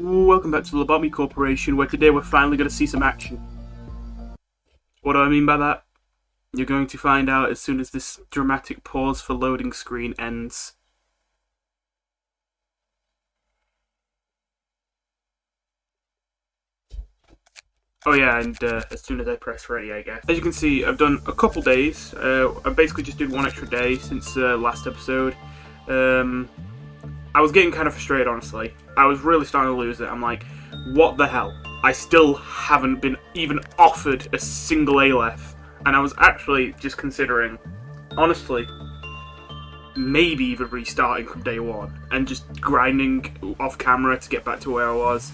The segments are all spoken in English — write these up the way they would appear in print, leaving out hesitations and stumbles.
Welcome back to the Lobotomy Corporation, where today we're finally going to see some action. What do I mean by that? You're going to find out as soon as this dramatic pause for loading screen ends. Oh yeah, and as soon as I press ready, I guess. As you can see, I've done a couple days. I basically just did one extra day since last episode. I was getting kind of frustrated, honestly. I was really starting to lose it. I'm like, what the hell? I still haven't been even offered a single Aleph. And I was actually just considering, honestly, maybe even restarting from day one and just grinding off camera to get back to where I was.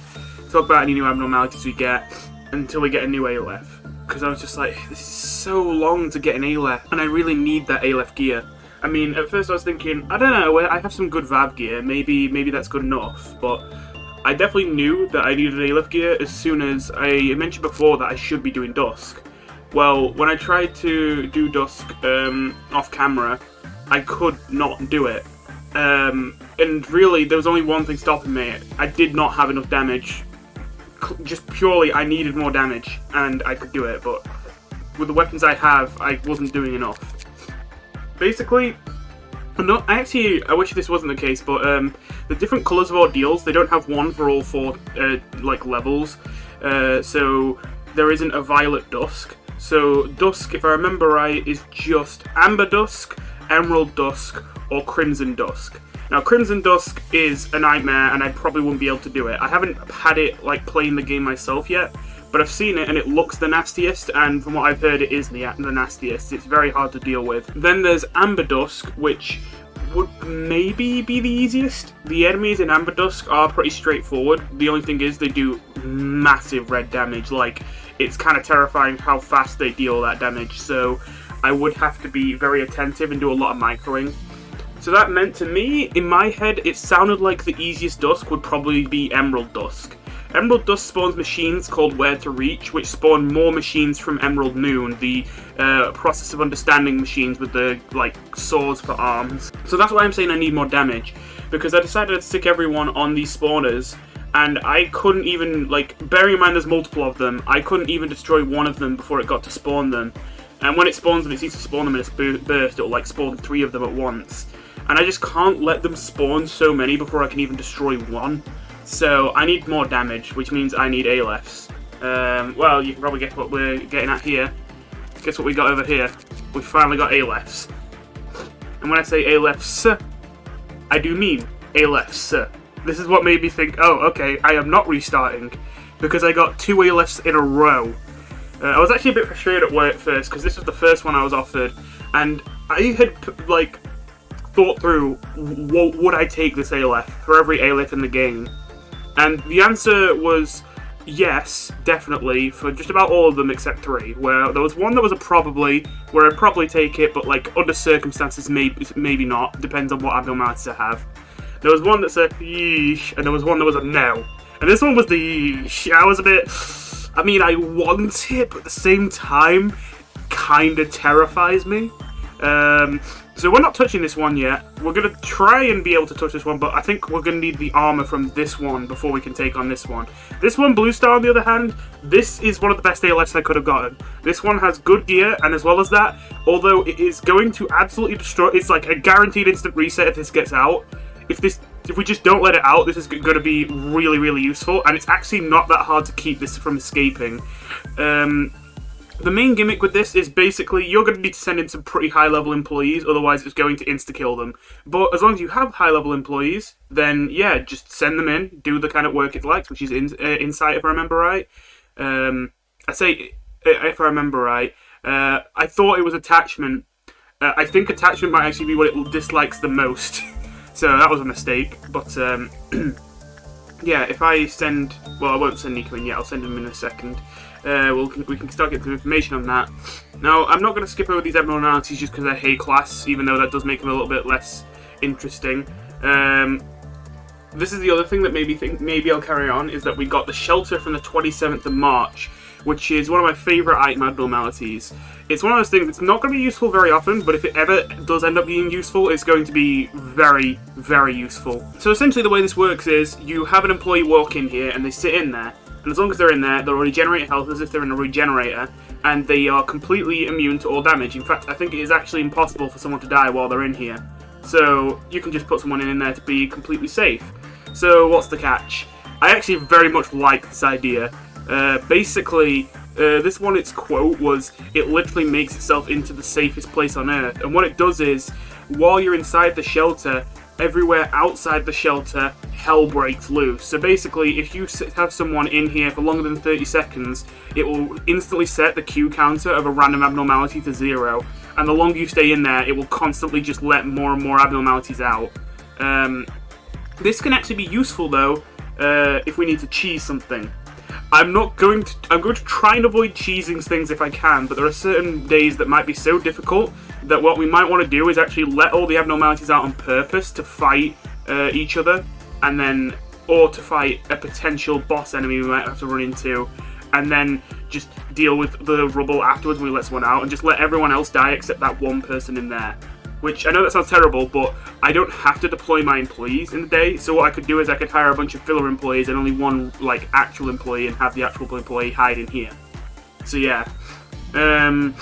Talk about any new abnormalities we get until we get a new Aleph. Because I was just like, this is so long to get an Aleph, and I really need that Aleph gear. I mean, at first I was thinking, I don't know, I have some good Vav gear, maybe that's good enough, but I definitely knew that I needed Aleph gear as soon as I mentioned before that I should be doing Dusk. Well, when I tried to do Dusk off camera, I could not do it. And really, there was only one thing stopping me. I did not have enough damage. Just purely, I needed more damage, and I could do it, but with the weapons I have, I wasn't doing enough. Basically, I wish this wasn't the case, but the different colours of ordeals, they don't have one for all four levels. So there isn't a violet dusk. So dusk, if I remember right, is just amber dusk, emerald dusk, or crimson dusk. Now, Crimson Dusk is a nightmare, and I probably wouldn't be able to do it. I haven't had it playing the game myself yet, but I've seen it and it looks the nastiest, and from what I've heard, it is the nastiest. It's very hard to deal with. Then there's Amber Dusk, which would maybe be the easiest. The enemies in Amber Dusk are pretty straightforward. The only thing is they do massive red damage. It's kind of terrifying how fast they deal that damage, so I would have to be very attentive and do a lot of microing. So that meant to me, in my head, it sounded like the easiest Dusk would probably be Emerald Dusk. Emerald Dusk spawns machines called Where to Reach, which spawn more machines from Emerald Moon, the process of understanding machines with the, swords for arms. So that's why I'm saying I need more damage, because I decided to stick everyone on these spawners, and I couldn't even, bearing in mind there's multiple of them, I couldn't even destroy one of them before it got to spawn them. And when it spawns them, it seems to spawn them in a burst. It'll, spawn 3 of them at once. And I just can't let them spawn so many before I can even destroy one. So I need more damage, which means I need Alephs. Well, you can probably guess what we're getting at here. Guess what we got over here? We finally got Alephs. And when I say Alephs, I do mean Alephs. This is what made me think, oh, okay, I am not restarting, because I got 2 Alephs in a row. I was actually a bit frustrated at first, because this was the first one I was offered, and I had, thought through, would I take this Aleph for every Aleph in the game? And the answer was yes, definitely, for just about all of them except 3, where there was one that was a probably, where I'd probably take it, but under circumstances maybe not, depends on what abnormalities I have. There was one that's a yeesh, and there was one that was a no. And this one was the yeesh. I was a bit, I want it, but at the same time, kinda terrifies me. So we're not touching this one yet. We're going to try and be able to touch this one, but I think we're going to need the armor from this one before we can take on this one. This one, Blue Star, on the other hand, this is one of the best Aleph I could have gotten. This one has good gear, and as well as that, although it is going to absolutely destroy, it's like a guaranteed instant reset if this gets out. If we just don't let it out, this is going to be really, really useful, and it's actually not that hard to keep this from escaping. The main gimmick with this is basically you're going to need to send in some pretty high-level employees, otherwise it's going to insta-kill them. But as long as you have high-level employees, then yeah, just send them in, do the kind of work it likes, which is insight, if I remember right. I say, if I remember right, I thought it was attachment. I think attachment might actually be what it dislikes the most. So that was a mistake, but yeah, if I send, well, I won't send Nico in yet, I'll send him in a second. We can start getting some information on that. Now, I'm not going to skip over these abnormalities just because I hate class, even though that does make them a little bit less interesting. This is the other thing that made me think maybe I'll carry on, is that we got the shelter from the 27th of March, which is one of my favourite item abnormalities. It's one of those things that's not going to be useful very often, but if it ever does end up being useful, it's going to be very, very useful. So essentially the way this works is, you have an employee walk in here, and they sit in there, and as long as they're in there, they'll regenerate health as if they're in a regenerator, and they are completely immune to all damage. In fact, I think it is actually impossible for someone to die while they're in here. So you can just put someone in there to be completely safe. So what's the catch? I actually very much like this idea. Basically, this one, its quote was, it literally makes itself into the safest place on Earth. And what it does is, while you're inside the shelter, everywhere outside the shelter, hell breaks loose. So basically, if you have someone in here for longer than 30 seconds, it will instantly set the Q counter of a random abnormality to 0. And the longer you stay in there, it will constantly just let more and more abnormalities out. This can actually be useful, though, if we need to cheese something. I'm going to try and avoid cheesing things if I can, but there are certain days that might be so difficult that what we might want to do is actually let all the abnormalities out on purpose to fight each other, and then, or to fight a potential boss enemy we might have to run into, and then just deal with the rubble afterwards when we let someone out, and just let everyone else die except that one person in there. Which, I know that sounds terrible, but I don't have to deploy my employees in the day, so what I could do is I could hire a bunch of filler employees and only one, like, actual employee, and have the actual employee hide in here. So yeah. And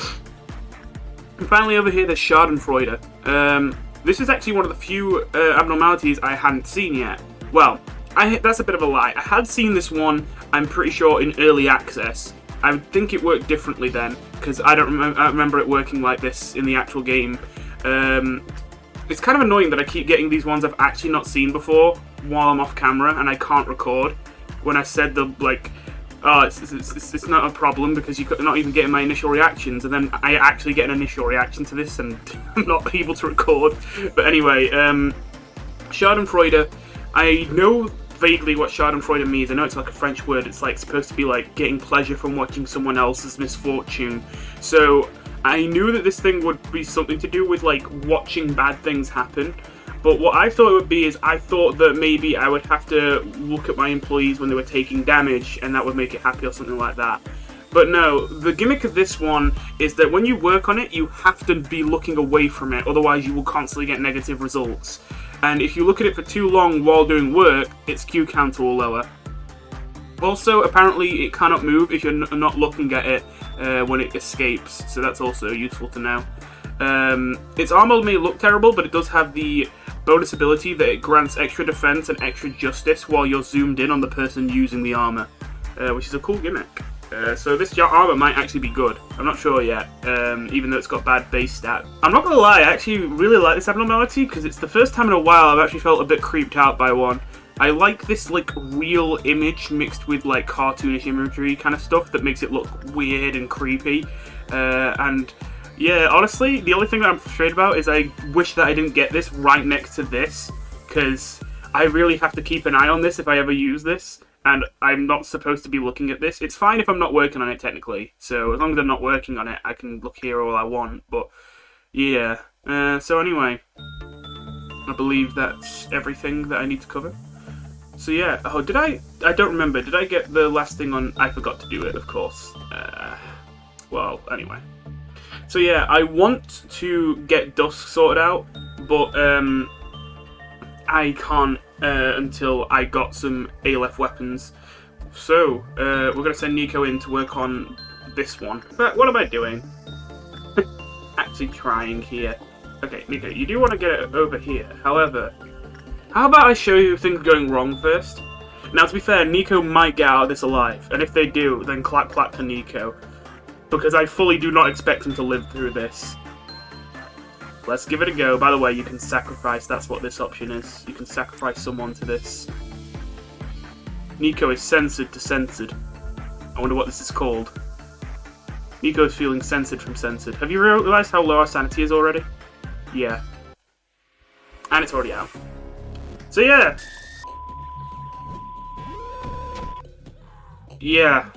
finally over here, there's Schadenfreude. This is actually one of the few abnormalities I hadn't seen yet. Well, that's a bit of a lie. I had seen this one, I'm pretty sure, in early access. I think it worked differently then, because I don't remember it working like this in the actual game. It's kind of annoying that I keep getting these ones I've actually not seen before while I'm off camera and I can't record. When I said it's not a problem because you're not even getting my initial reactions, and then I actually get an initial reaction to this and I'm not able to record. But anyway, Schadenfreude, I know vaguely what Schadenfreude means. I know it's like a French word. It's like supposed to be like getting pleasure from watching someone else's misfortune. So I knew that this thing would be something to do with, like, watching bad things happen, but what I thought it would be is I thought that maybe I would have to look at my employees when they were taking damage, and that would make it happy or something like that. But no, the gimmick of this one is that when you work on it, you have to be looking away from it, otherwise you will constantly get negative results. And if you look at it for too long while doing work, its Q counter will lower. Also, apparently it cannot move if you're not looking at it when it escapes, so that's also useful to know. Its armor may look terrible, but it does have the bonus ability that it grants extra defense and extra justice while you're zoomed in on the person using the armor, which is a cool gimmick. So this armor might actually be good. I'm not sure yet, even though it's got bad base stat. I'm not gonna lie, I actually really like this abnormality because it's the first time in a while I've actually felt a bit creeped out by one. I like this, like, real image mixed with, like, cartoonish imagery kind of stuff that makes it look weird and creepy. And, yeah, honestly, the only thing that I'm frustrated about is I wish that I didn't get this right next to this, because I really have to keep an eye on this if I ever use this, and I'm not supposed to be looking at this. It's fine if I'm not working on it, technically, so as long as I'm not working on it, I can look here all I want, but, yeah. So anyway, I believe that's everything that I need to cover. So yeah, oh, I don't remember, did I get the last thing on, I forgot to do it, of course. Well, anyway. So yeah, I want to get Dusk sorted out, but I can't until I got some ALF weapons. So, we're going to send Nico in to work on this one. But what am I doing? Actually trying here. Okay, Nico, you do want to get it over here, however, how about I show you things going wrong first? Now, to be fair, Nico might get out of this alive, and if they do, then clap clap for Nico. Because I fully do not expect him to live through this. Let's give it a go. By the way, you can sacrifice, that's what this option is. You can sacrifice someone to this. Nico is censored to censored. I wonder what this is called. Nico is feeling censored from censored. Have you realised how low our sanity is already? Yeah. And it's already out. So yeah. Yeah.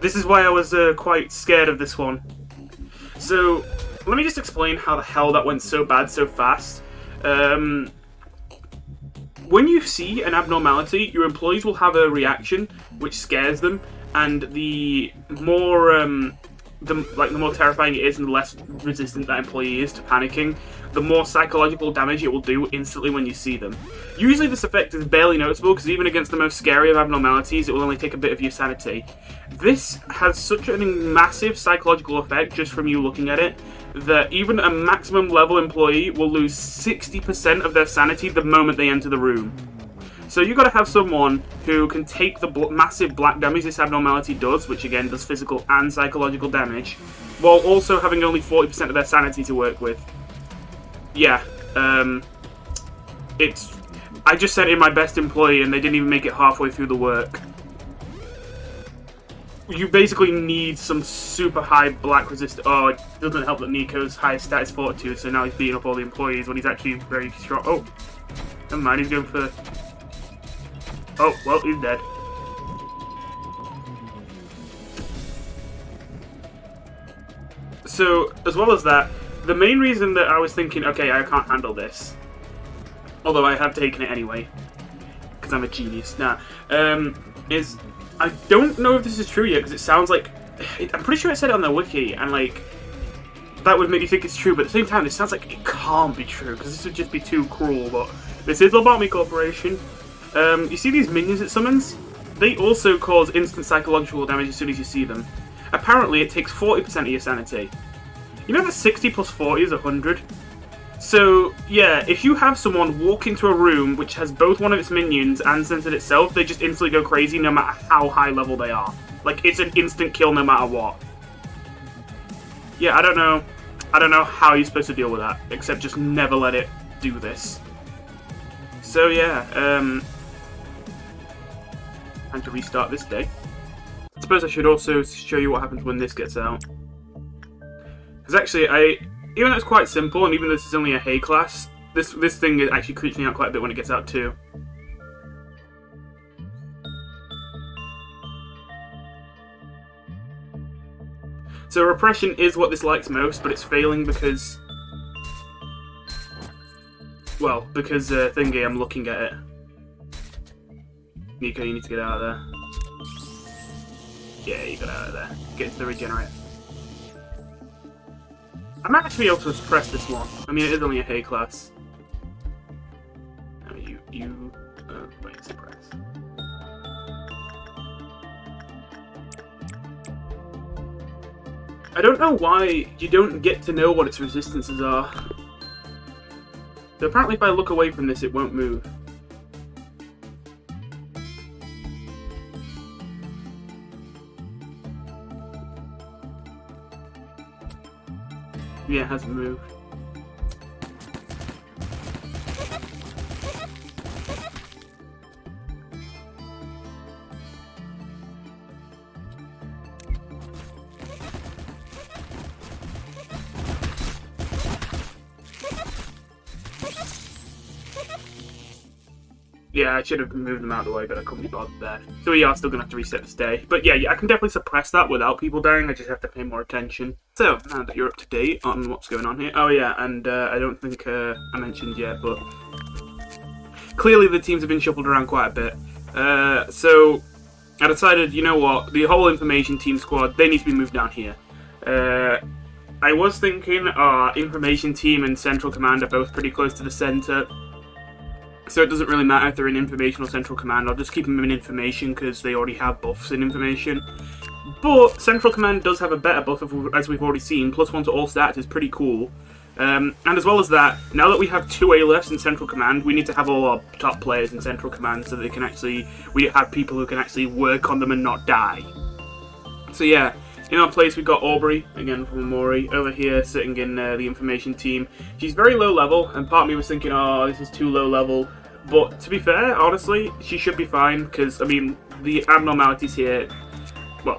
This is why I was quite scared of this one. So, let me just explain how the hell that went so bad so fast. When when you see an abnormality, your employees will have a reaction which scares them, and the more the more terrifying it is and the less resistant that employee is to panicking, the more psychological damage it will do instantly when you see them. Usually this effect is barely noticeable, because even against the most scary of abnormalities, it will only take a bit of your sanity. This has such a massive psychological effect just from you looking at it, that even a maximum level employee will lose 60% of their sanity the moment they enter the room. So you got to have someone who can take the massive black damage this abnormality does, which again does physical and psychological damage, while also having only 40% of their sanity to work with. Yeah, I just sent in my best employee and they didn't even make it halfway through the work. You basically need some super high black resistance. Oh, it doesn't help that Nico's highest stat is Fortitude, so now he's beating up all the employees when he's actually very strong. Oh, never mind, he's going for... Oh, well, he's dead. So, as well as that, the main reason that I was thinking, okay, I can't handle this, although I have taken it anyway, because I'm a genius, is I don't know if this is true yet, because it sounds like... I'm pretty sure it said it on the wiki, and, like, that would make you think it's true, but at the same time, it sounds like it can't be true, because this would just be too cruel, but this is Lobotomy Corporation. You see these minions it summons? They also cause instant psychological damage as soon as you see them. Apparently, it takes 40% of your sanity. You know that 60 plus 40 is 100? So, yeah, if you have someone walk into a room which has both one of its minions and censored itself, they just instantly go crazy no matter how high level they are. Like, it's an instant kill no matter what. Yeah, I don't know how you're supposed to deal with that, except just never let it do this. So, yeah, time to restart this day. I suppose I should also show you what happens when this gets out. Because actually, even though it's quite simple, and even though this is only a hay class, this thing actually creeps me out quite a bit when it gets out too. So repression is what this likes most, but it's failing because... Well, because thingy, I'm looking at it. Nico, you need to get out of there. Yeah, you got out of there. Get into the regenerate. I might actually be able to suppress this one. I mean, it is only a hay class. No, wait, suppress. I don't know why you don't get to know what its resistances are. So apparently if I look away from this, it won't move. Yeah, it hasn't moved. Yeah, I should have moved them out of the way, but I couldn't be bothered there. So we are still going to have to reset this day. But yeah, I can definitely suppress that without people dying, I just have to pay more attention. So, now that you're up to date on what's going on here... Oh yeah, and I don't think I mentioned yet, but... Clearly the teams have been shuffled around quite a bit. So, I decided, you know what, the whole information team squad, they need to be moved down here. I was thinking our information team and central command are both pretty close to the centre. So it doesn't really matter if they're in information or central command. I'll just keep them in information because they already have buffs in information. But central command does have a better buff, as we've already seen. +1 to all stats is pretty cool. And as well as that, now that we have 2 A-lefts in central command, we need to have all our top players in central command so they can we have people who can actually work on them and not die. So yeah, in our place we've got Aubrey, again from Mori, over here sitting in the information team. She's very low level, and part of me was thinking, oh, this is too low level. But to be fair, honestly, she should be fine, because, I mean, the abnormalities here, well,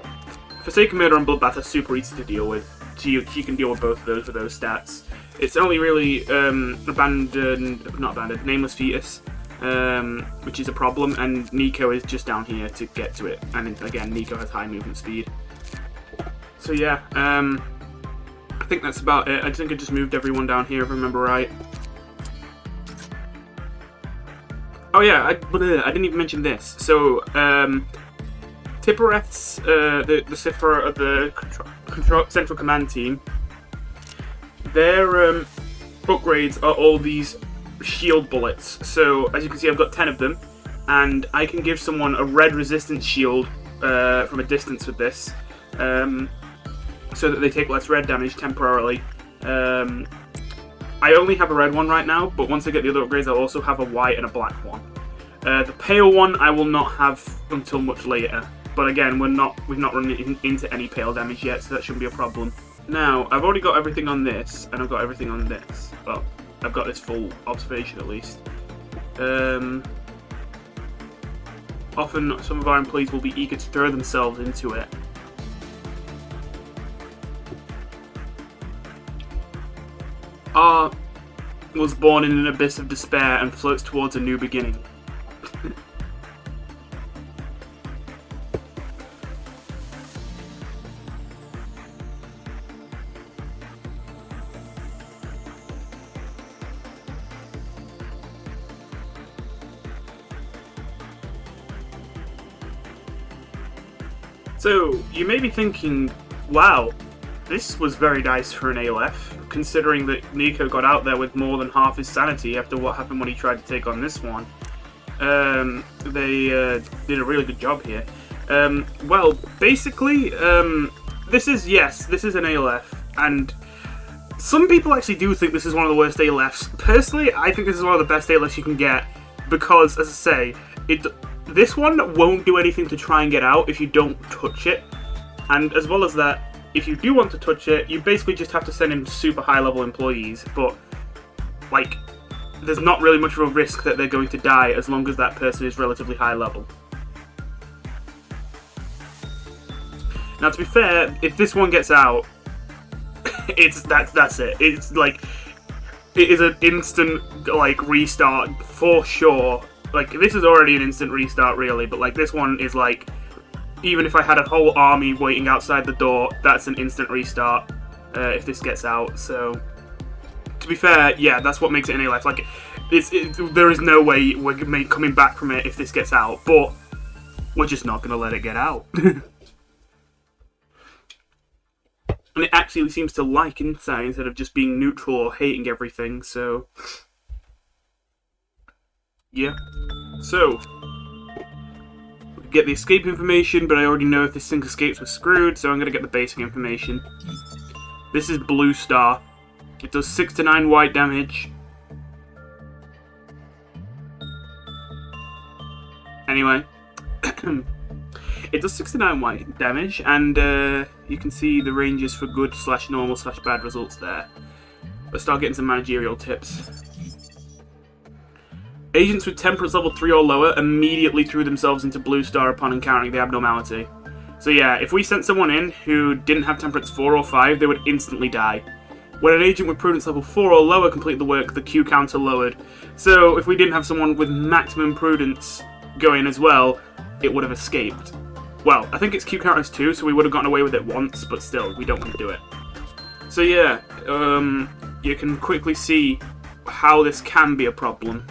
Forsaken Murder and Bloodbath are super easy to deal with. She can deal with both of those with those stats. It's only really Nameless Fetus, which is a problem, and Nico is just down here to get to it. And again, Nico has high movement speed. So yeah, I think that's about it. I think I just moved everyone down here, if I remember right. Oh yeah, I didn't even mention this. So, Tippereth's, the cipher of the Central Command team, their upgrades are all these shield bullets. So, as you can see, I've got 10 of them, and I can give someone a red resistance shield from a distance with this, so that they take less red damage temporarily. I only have a red one right now, but once I get the other upgrades, I'll also have a white and a black one. The pale one I will not have until much later. But again, we've not run into any pale damage yet, so that shouldn't be a problem. Now, I've already got everything on this, and I've got everything on this. Well, I've got this full observation at least. Often, some of our employees will be eager to throw themselves into it. R was born in an abyss of despair and floats towards a new beginning. So, you may be thinking, wow, this was very nice for an ALF, considering that Nico got out there with more than half his sanity after what happened when he tried to take on this one. They did a really good job here. Well, basically, this is an ALF, and some people actually do think this is one of the worst ALFs. Personally, I think this is one of the best ALFs you can get, because, as I say, this one won't do anything to try and get out if you don't touch it, and as well as that, if you do want to touch it, you basically just have to send in super high-level employees, but, like, there's not really much of a risk that they're going to die as long as that person is relatively high-level. Now, to be fair, if this one gets out, that's it. It's, like, it is an instant, like, restart for sure. Like, this is already an instant restart, really, but, like, this one is, like, even if I had a whole army waiting outside the door, that's an instant restart if this gets out. So, to be fair, yeah, that's what makes it an ALF. Like, there is no way we're coming back from it if this gets out, but we're just not going to let it get out. And it actually seems to like inside instead of just being neutral or hating everything, so yeah. So, get the escape information, but I already know if this thing escapes, we're screwed, so I'm going to get the basic information. This is Blue Star. It does 6 to 9 white damage. Anyway, it does 6 to 9 white damage, and you can see the ranges for good / normal / bad results there. Let's start getting some managerial tips. Agents with temperance level 3 or lower immediately threw themselves into Blue Star upon encountering the abnormality. So yeah, if we sent someone in who didn't have temperance 4 or 5, they would instantly die. When an agent with prudence level 4 or lower completed the work, the Q counter lowered. So if we didn't have someone with maximum prudence going as well, it would have escaped. Well, I think its Q counter is 2, so we would have gotten away with it once, but still, we don't want to do it. So yeah, you can quickly see how this can be a problem.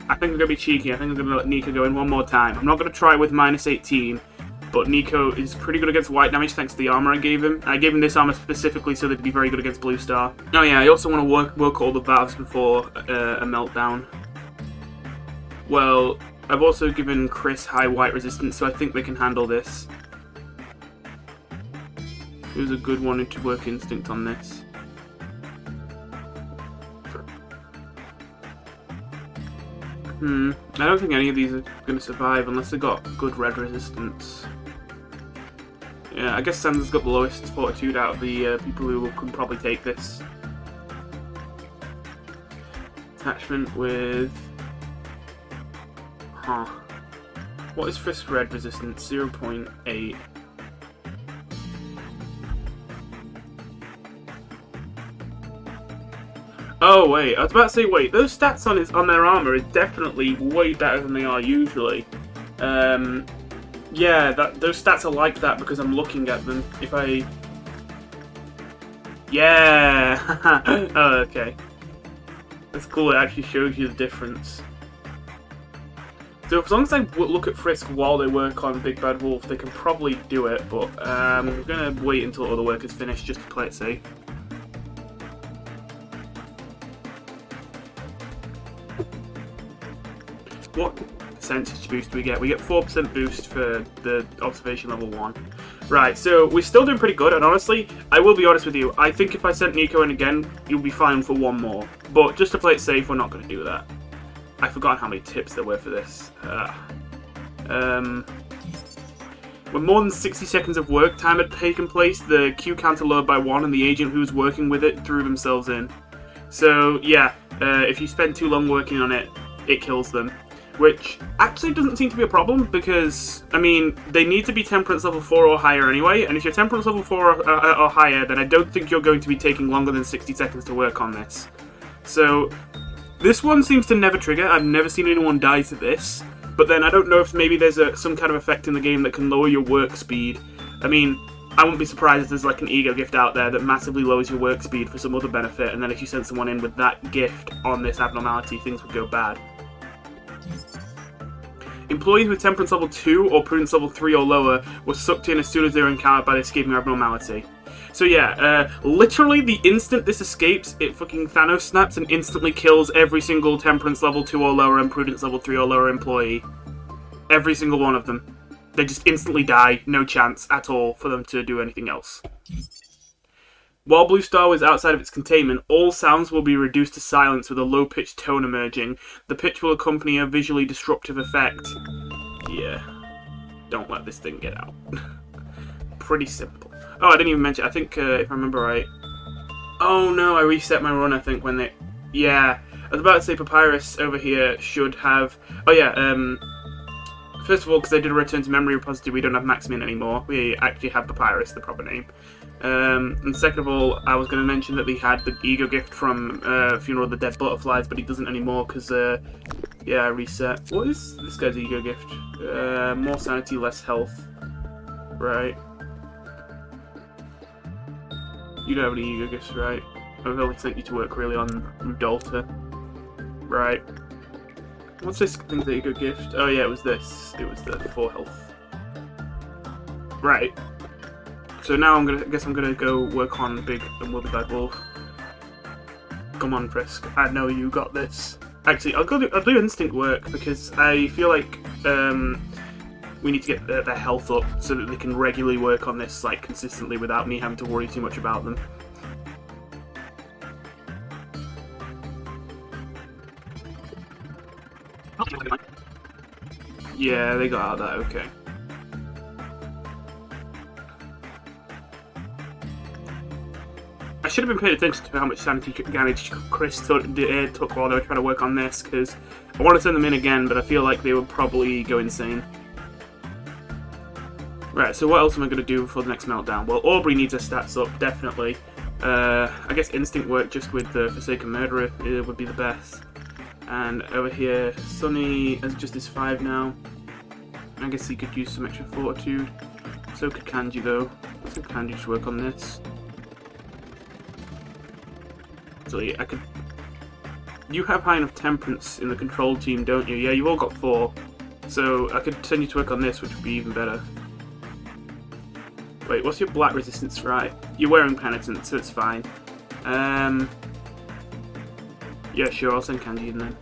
I think I'm going to be cheeky. I think I'm going to let Nico go in one more time. I'm not going to try it with -18, but Nico is pretty good against white damage thanks to the armor I gave him. I gave him this armor specifically so that he'd be very good against Blue Star. Oh yeah, I also want to work all the baths before a meltdown. Well, I've also given Chris high white resistance, so I think they can handle this. It was a good one to work instinct on this. I don't think any of these are going to survive unless they got good red resistance. Yeah, I guess Sanders got the lowest fortitude out of the people who could probably take this. Attachment with... Huh. What is Frisk red resistance? 0.8. Oh wait, I was about to say, wait, those stats on their armor is definitely way better than they are usually. Yeah, those stats are like that because I'm looking at them. If I... Yeah! Oh, okay. It's cool, it actually shows you the difference. So as long as they look at Frisk while they work on Big Bad Wolf, they can probably do it, but I'm going to wait until all the work is finished just to play it safe. What percentage boost do we get? We get 4% boost for the observation level 1. Right, so we're still doing pretty good, and honestly, I will be honest with you, I think if I sent Nico in again, you'll be fine for 1 more. But just to play it safe, we're not going to do that. I've forgotten how many tips there were for this. When more than 60 seconds of work time had taken place, the Q counter lowered by 1 and the agent who was working with it threw themselves in. So, yeah, if you spend too long working on it, it kills them. Which actually doesn't seem to be a problem because, I mean, they need to be temperance level 4 or higher anyway, and if you're temperance level 4 or higher, then I don't think you're going to be taking longer than 60 seconds to work on this. So, this one seems to never trigger. I've never seen anyone die to this. But then I don't know if maybe there's some kind of effect in the game that can lower your work speed. I mean, I wouldn't be surprised if there's like an ego gift out there that massively lowers your work speed for some other benefit, and then if you send someone in with that gift on this abnormality, things would go bad. Employees with temperance level 2 or prudence level 3 or lower were sucked in as soon as they were encountered by the escaping abnormality. So yeah, literally the instant this escapes, it fucking Thanos snaps and instantly kills every single temperance level 2 or lower and prudence level 3 or lower employee. Every single one of them. They just instantly die, no chance at all for them to do anything else. While Blue Star was outside of its containment, all sounds will be reduced to silence with a low-pitched tone emerging. The pitch will accompany a visually disruptive effect. Yeah. Don't let this thing get out. Pretty simple. Oh, I didn't even mention, I think, if I remember right... Oh no, I reset my run, I think, when they... Yeah. I was about to say Papyrus over here should have... Oh yeah, first of all, because I did a return to memory repository, we don't have Maximin anymore. We actually have Papyrus, the proper name. And second of all, I was going to mention that he had the ego gift from Funeral of the Dead Butterflies, but he doesn't anymore because, yeah, I reset. What is this guy's ego gift? More sanity, less health. Right. You don't have any ego gifts, right? I've only sent you to work really on Rudolta. Right. What's this thing's ego gift? Oh yeah, it was this. It was the 4 health. Right. So now I guess I'm gonna go work on Big and Will Be Bad Wolf. Come on, Frisk. I know you got this. Actually, I'll do instinct work because I feel like we need to get their health up so that they can regularly work on this like consistently without me having to worry too much about them. Yeah, they got out of that. Okay. I should have been paying attention to how much sanity damage Chris took while they were trying to work on this, because I want to send them in again, but I feel like they would probably go insane. Right, so what else am I going to do for the next meltdown? Well, Aubrey needs her stats up, definitely. I guess instinct work just with the Forsaken Murderer would be the best. And over here, Sunny has just his 5 now. I guess he could use some extra fortitude. So could Kanji though. So Kanji should work on this. So yeah, I could... You have high enough temperance in the control team, don't you? Yeah, you've all got 4. So I could send you to work on this, which would be even better. Wait, what's your black resistance? Right. You're wearing Penitent, so it's fine. Yeah, sure, I'll send Kanji in then.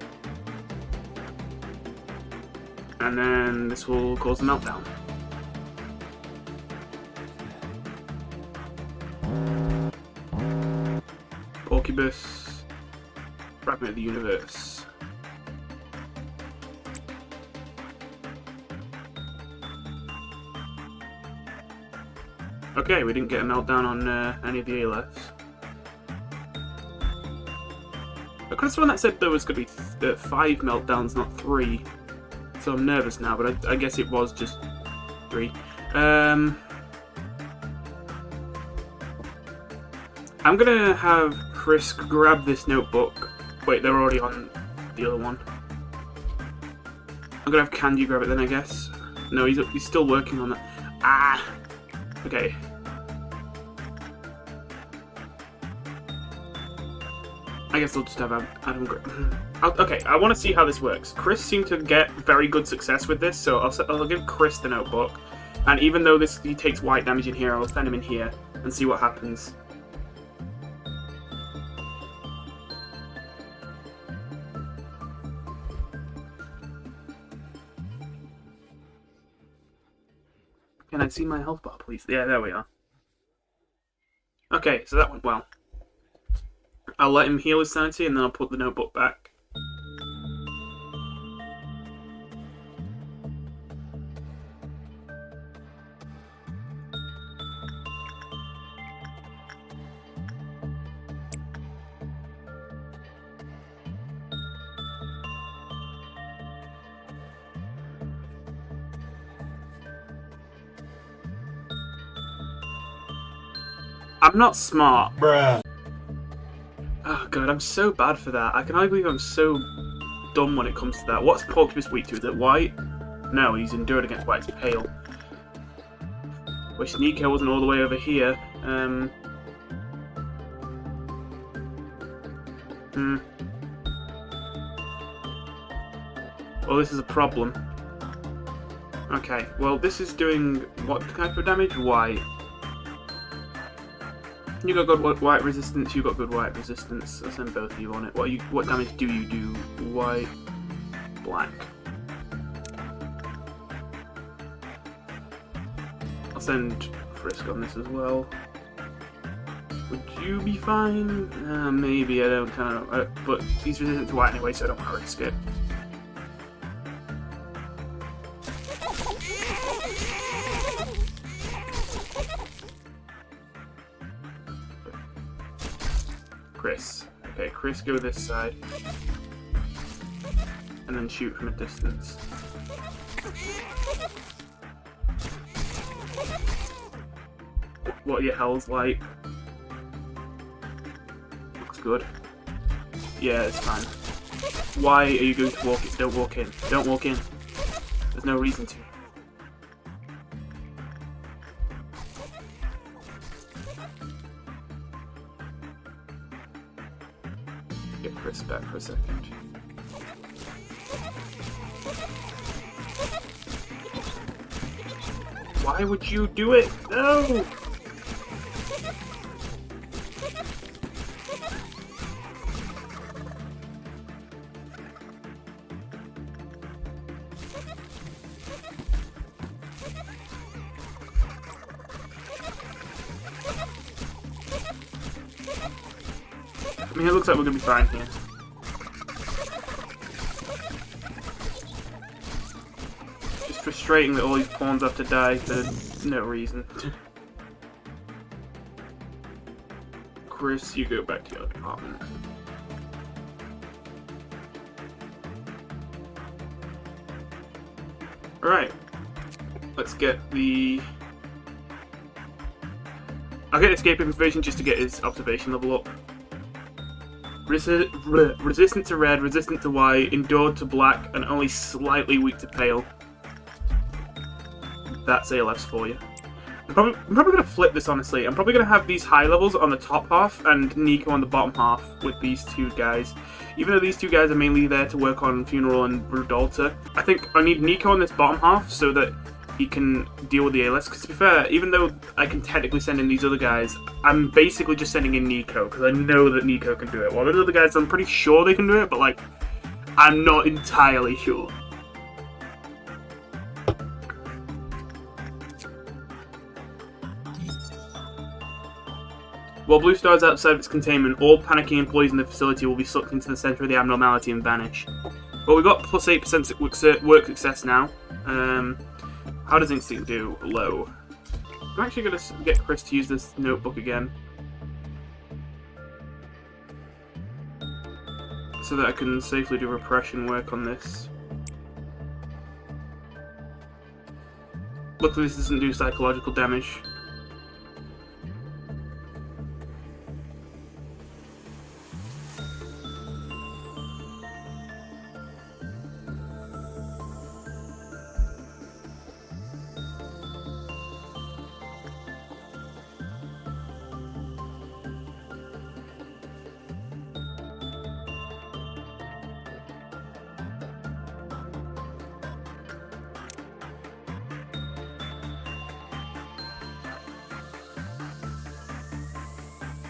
And then this will cause a meltdown. Porcubus. Fragment of the Universe. Okay, we didn't get a meltdown on any of the Aleph. I could have sworn that said there was going to be 5 meltdowns, not 3. So I'm nervous now, but I guess it was just 3. I'm going to have Frisk grab this notebook. Wait, they're already on the other one. I'm going to have Kanji grab it then, I guess. No, he's still working on that. Ah! Okay. I guess I'll just have Adam. Okay, I want to see how this works. Chris seemed to get very good success with this, so I'll give Chris the notebook. And even though he takes white damage in here, I'll send him in here and see what happens. Can I see my health bar, please? Yeah, there we are. Okay, so that went well. I'll let him heal his sanity, and then I'll put the notebook back. I'm not smart. Bruh. Oh god, I'm so bad for that. I can hardly believe I'm so dumb when it comes to that. What's Porcupus weak to? Is it white? No, he's endured against white. It's pale. Wish Nico wasn't all the way over here. Well, this is a problem. Okay, well, this is doing what type of damage? White. You got good white resistance, you got good white resistance. I'll send both of you on it. What damage do you do? White, black. I'll send Frisk on this as well. Would you be fine? Maybe, I don't kind of... but he's resistant to white anyway, so I don't want to risk it. Chris. Okay, Chris, go this side. And then shoot from a distance. What are your hells like? Looks good. Yeah, it's fine. Why are you going to walk in? Don't walk in. Don't walk in. There's no reason to. Get Chris back for a second. Why would you do it? No! I mean, it looks like we're gonna be fine here. Just frustrating that all these pawns have to die for no reason. Chris, you go back to your department. Alright. Let's get the... I'll get escape information just to get his observation level up. Resistant to red, resistant to white, endured to black, and only slightly weak to pale. That's ALFs for you. I'm probably going to flip this, honestly. I'm probably going to have these high levels on the top half and Nico on the bottom half with these two guys. Even though these two guys are mainly there to work on Funeral and Rudolta, I think I need Nico on this bottom half so that he can deal with the ALS. Because to be fair, even though I can technically send in these other guys, I'm basically just sending in Nico because I know that Nico can do it. While the other guys, I'm pretty sure they can do it, but like, I'm not entirely sure. While Blue Star is outside of its containment, all panicking employees in the facility will be sucked into the center of the abnormality and vanish. Well, we've got plus 8% work success now. How does Instinct do? Low. I'm actually going to get Chris to use this notebook again. So that I can safely do repression work on this. Luckily this doesn't do psychological damage.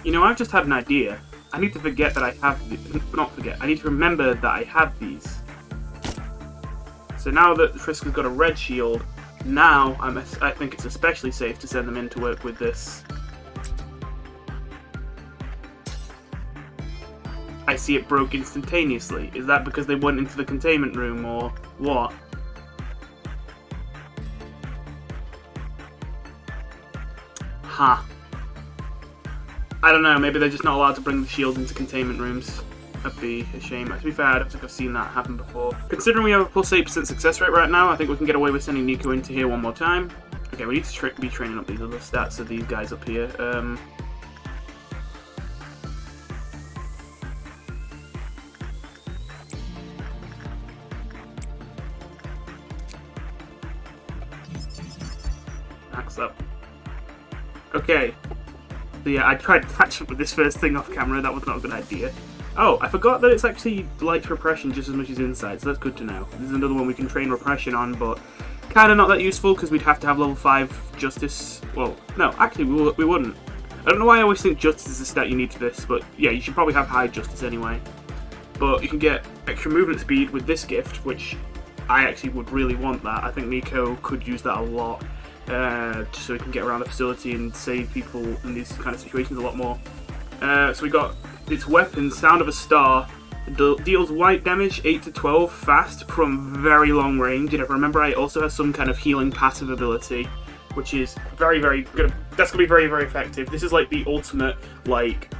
You know, I've just had an idea. I need to forget that I have... Not forget. I need to remember that I have these. So now that Friska's got a red shield, now I think it's especially safe to send them in to work with this. I see it broke instantaneously. Is that because they went into the containment room, or what? Huh. I don't know, maybe they're just not allowed to bring the shields into containment rooms. That'd be a shame. To be fair, I don't think I've seen that happen before. Considering we have a plus 8% success rate right now, I think we can get away with sending Nico into here one more time. Okay, we need to be training up these other stats of these guys up here. Max up. Okay. So yeah, I tried to catch up with this first thing off camera. That was not a good idea. Oh, I forgot that it's actually light repression just as much as inside, so that's good to know. This is another one we can train repression on, but kind of not that useful because we'd have to have level 5 justice. Well, no, actually we wouldn't. I don't know why I always think justice is a stat you need for this, but yeah, you should probably have high justice anyway. But you can get extra movement speed with this gift, which I actually would really want that. I think Nico could use that a lot. Just so we can get around the facility and save people in these kind of situations a lot more. So we got its weapon, Sound of a Star, deals white damage 8 to 12 fast from very long range. And if I remember, it also has some kind of healing passive ability, which is very, very good. That's gonna be very, very effective. This is like the ultimate like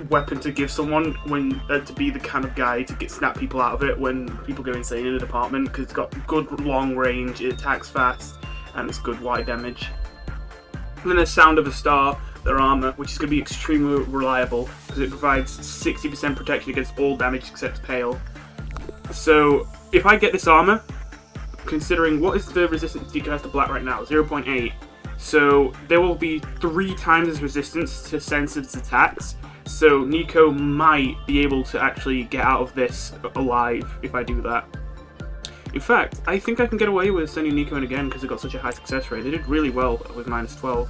weapon to give someone when to be the kind of guy to snap people out of it when people go insane in a department, because it's got good long range, it attacks fast, and it's good white damage. And then there's Sound of a Star, their armor, which is going to be extremely reliable because it provides 60% protection against all damage except Pale. So if I get this armor, considering what is the resistance Deacon has to black right now? 0.8. So there will be 3 times as resistance to sensitive attacks. So Nico might be able to actually get out of this alive if I do that. In fact, I think I can get away with sending Nico in again because they got such a high success rate. They did really well with minus 12.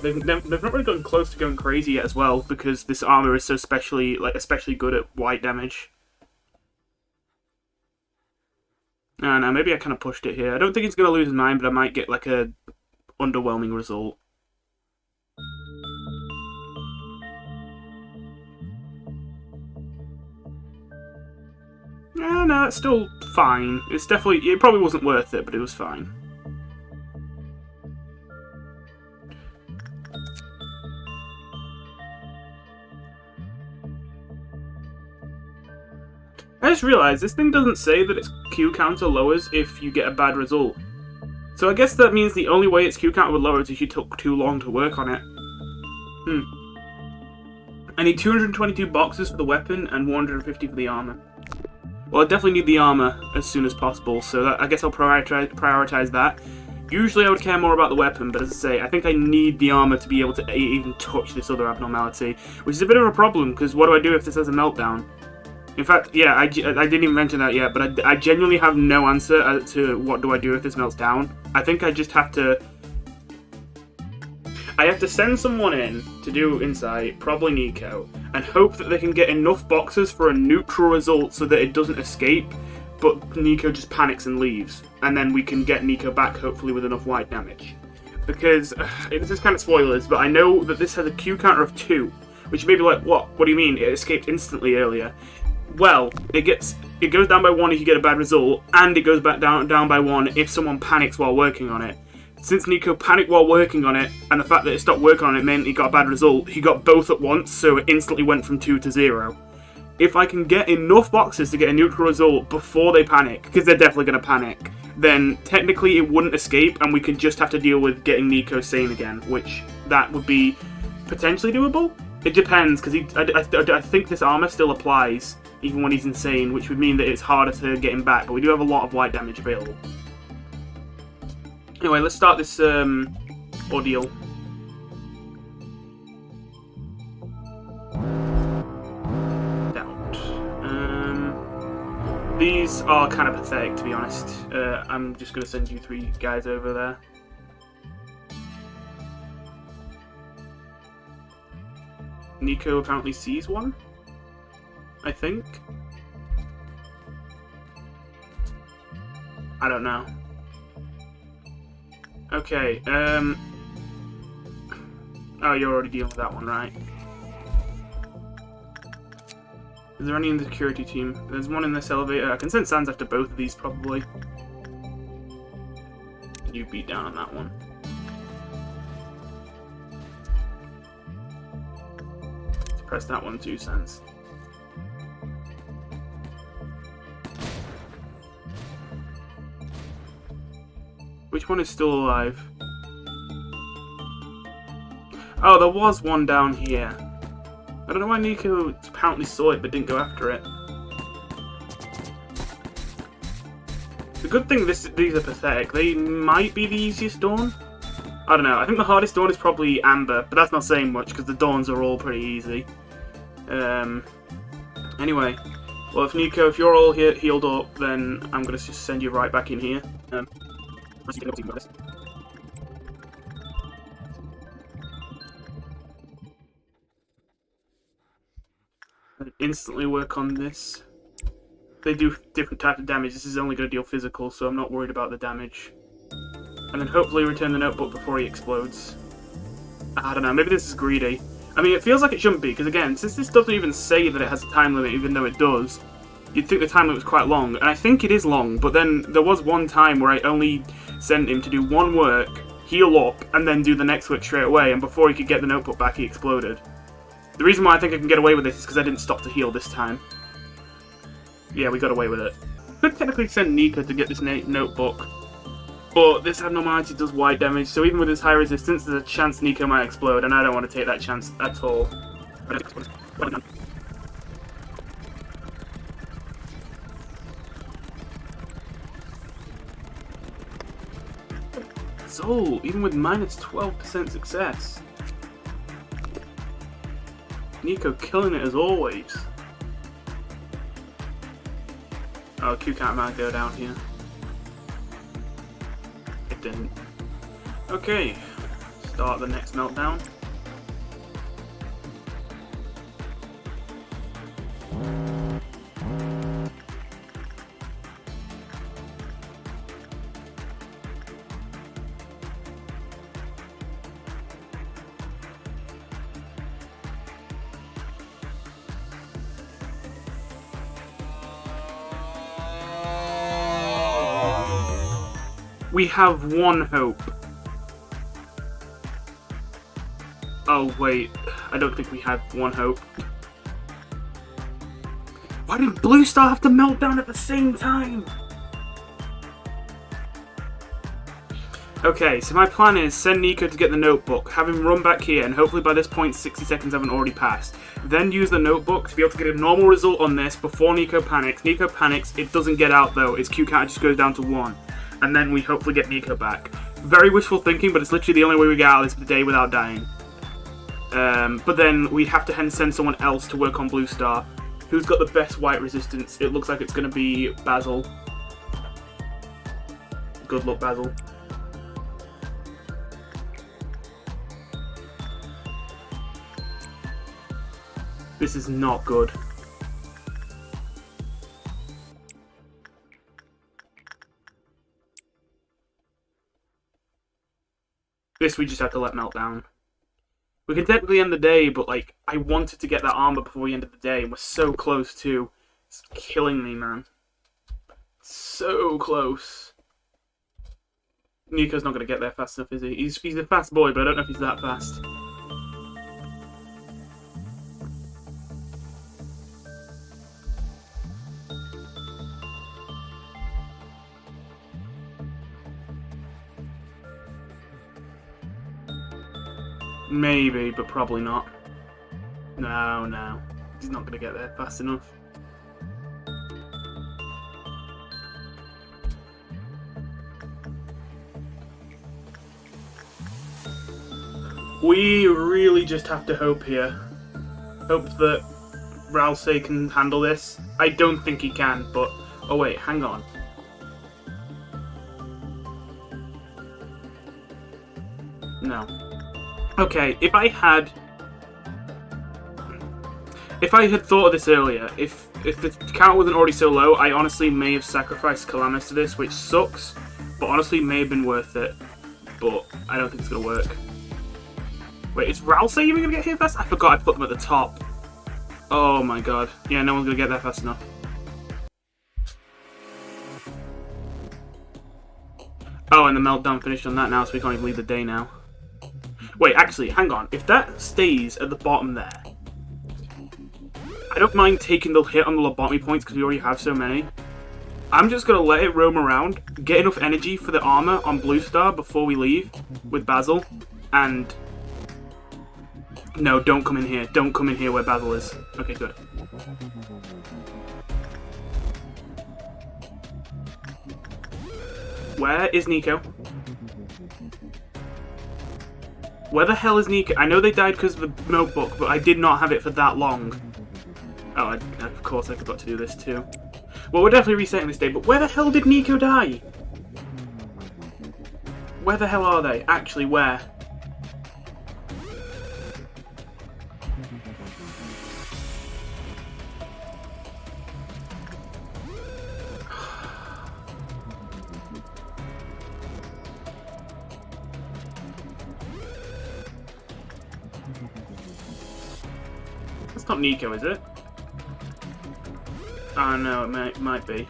They've not really gotten close to going crazy yet as well because this armor is so especially good at white damage. I don't know, maybe I kind of pushed it here. I don't think he's going to lose his mind, but I might get like a underwhelming result. No, it's still fine. It probably wasn't worth it, but it was fine. I just realised this thing doesn't say that its Q counter lowers if you get a bad result. So I guess that means the only way its Q counter would lower is if you took too long to work on it. I need 222 boxes for the weapon and 150 for the armor. Well, I definitely need the armor as soon as possible, so I guess I'll prioritize that. Usually I would care more about the weapon, but as I say, I think I need the armor to be able to even touch this other abnormality, which is a bit of a problem, because what do I do if this has a meltdown? In fact, yeah, I didn't even mention that yet, but I genuinely have no answer as to what do I do if this melts down. I think I just have to... I have to send someone in to do Insight, probably Nico, and hope that they can get enough boxes for a neutral result so that it doesn't escape, but Nico just panics and leaves. And then we can get Nico back, hopefully, with enough white damage. Because, this is kind of spoilers, but I know that this has a Q counter of 2, which may be like, what? What do you mean? It escaped instantly earlier. Well, it goes down by 1 if you get a bad result, and it goes back down by 1 if someone panics while working on it. Since Nico panicked while working on it, and the fact that it stopped working on it meant he got a bad result, he got both at once, so it instantly went from 2 to 0. If I can get enough boxes to get a neutral result before they panic, because they're definitely going to panic, then technically it wouldn't escape, and we could just have to deal with getting Nico sane again, which that would be potentially doable. It depends, because I think this armor still applies, even when he's insane, which would mean that it's harder to get him back, but we do have a lot of white damage available. Anyway, let's start this ordeal. These are kind of pathetic, to be honest. I'm just going to send you 3 guys over there. Nico apparently sees one, I think. I don't know. Okay, oh, you're already dealing with that one, right? Is there any in the security team? There's one in this elevator. I can send Sans after both of these, probably. You beat down on that one. Press that one too, Sans. Which one is still alive? Oh, there was one down here. I don't know why Nico apparently saw it but didn't go after it. The good thing these are pathetic. They might be the easiest dawn. I don't know. I think the hardest dawn is probably Amber, but that's not saying much because the dawns are all pretty easy. Anyway, well, if Nico, if you're all here healed up, then I'm gonna just send you right back in here. Instantly work on this. They do different types of damage. This is only going to deal physical, so I'm not worried about the damage. And then hopefully return the notebook before he explodes. I don't know, maybe this is greedy. I mean, it feels like it shouldn't be, because again, since this doesn't even say that it has a time limit, even though it does, you'd think the time limit was quite long. And I think it is long, but then there was one time where I only sent him to do one work, heal up, and then do the next work straight away, and before he could get the notebook back, he exploded. The reason why I think I can get away with this is because I didn't stop to heal this time. Yeah, we got away with it. Could technically send Nika to get this notebook, but this abnormality does wide damage, so even with his high resistance, there's a chance Nika might explode, and I don't want to take that chance at all. So, even with minus 12% success. Nico killing it as always. Oh, Q count might go down here. It didn't. Okay, start the next meltdown. We have one hope. Oh wait, I don't think we have one hope. Why did Blue Star have to melt down at the same time? Okay, so my plan is send Nico to get the notebook, have him run back here, and hopefully by this point 60 seconds haven't already passed. Then use the notebook to be able to get a normal result on this before Nico panics. Nico panics, it doesn't get out though, its Q count just goes down to 1. And then we hopefully get Nico back. Very wishful thinking, but it's literally the only way we get out of this day without dying. But then we have to send someone else to work on Blue Star. Who's got the best white resistance? It looks like it's going to be Basil. Good luck, Basil. This is not good. This we just have to let melt down. We can technically end the day, but like, I wanted to get that armor before we ended the day, and we're so close too. It's killing me, man. So close. Nico's not going to get there fast enough, is he? He's a fast boy, but I don't know if he's that fast. Maybe, but probably not. No. He's not going to get there fast enough. We really just have to hope here. Hope that Ralsei can handle this. I don't think he can, but... Oh wait, hang on. No. Okay, if I had If I had thought of this earlier, if the count wasn't already so low, I honestly may have sacrificed Calamus to this, which sucks, but honestly may have been worth it. But I don't think it's going to work. Wait, is Ralsei even going to get here fast? I forgot I put them at the top. Oh my god. Yeah, no one's going to get there fast enough. Oh, and the meltdown finished on that now, so we can't even leave the day now. Wait, actually, hang on. If that stays at the bottom there, I don't mind taking the hit on the lobotomy points because we already have so many. I'm just going to let it roam around, get enough energy for the armor on Blue Star before we leave with Basil, and... No, don't come in here. Don't come in here where Basil is. Okay, good. Where is Nico? Where the hell is Nico? I know they died because of the notebook, but I did not have it for that long. Oh, of course I forgot to do this too. Well, we're definitely resetting this day, but where the hell did Nico die? Where the hell are they? Actually, where? That's not Nico, is it? Oh no, it might be.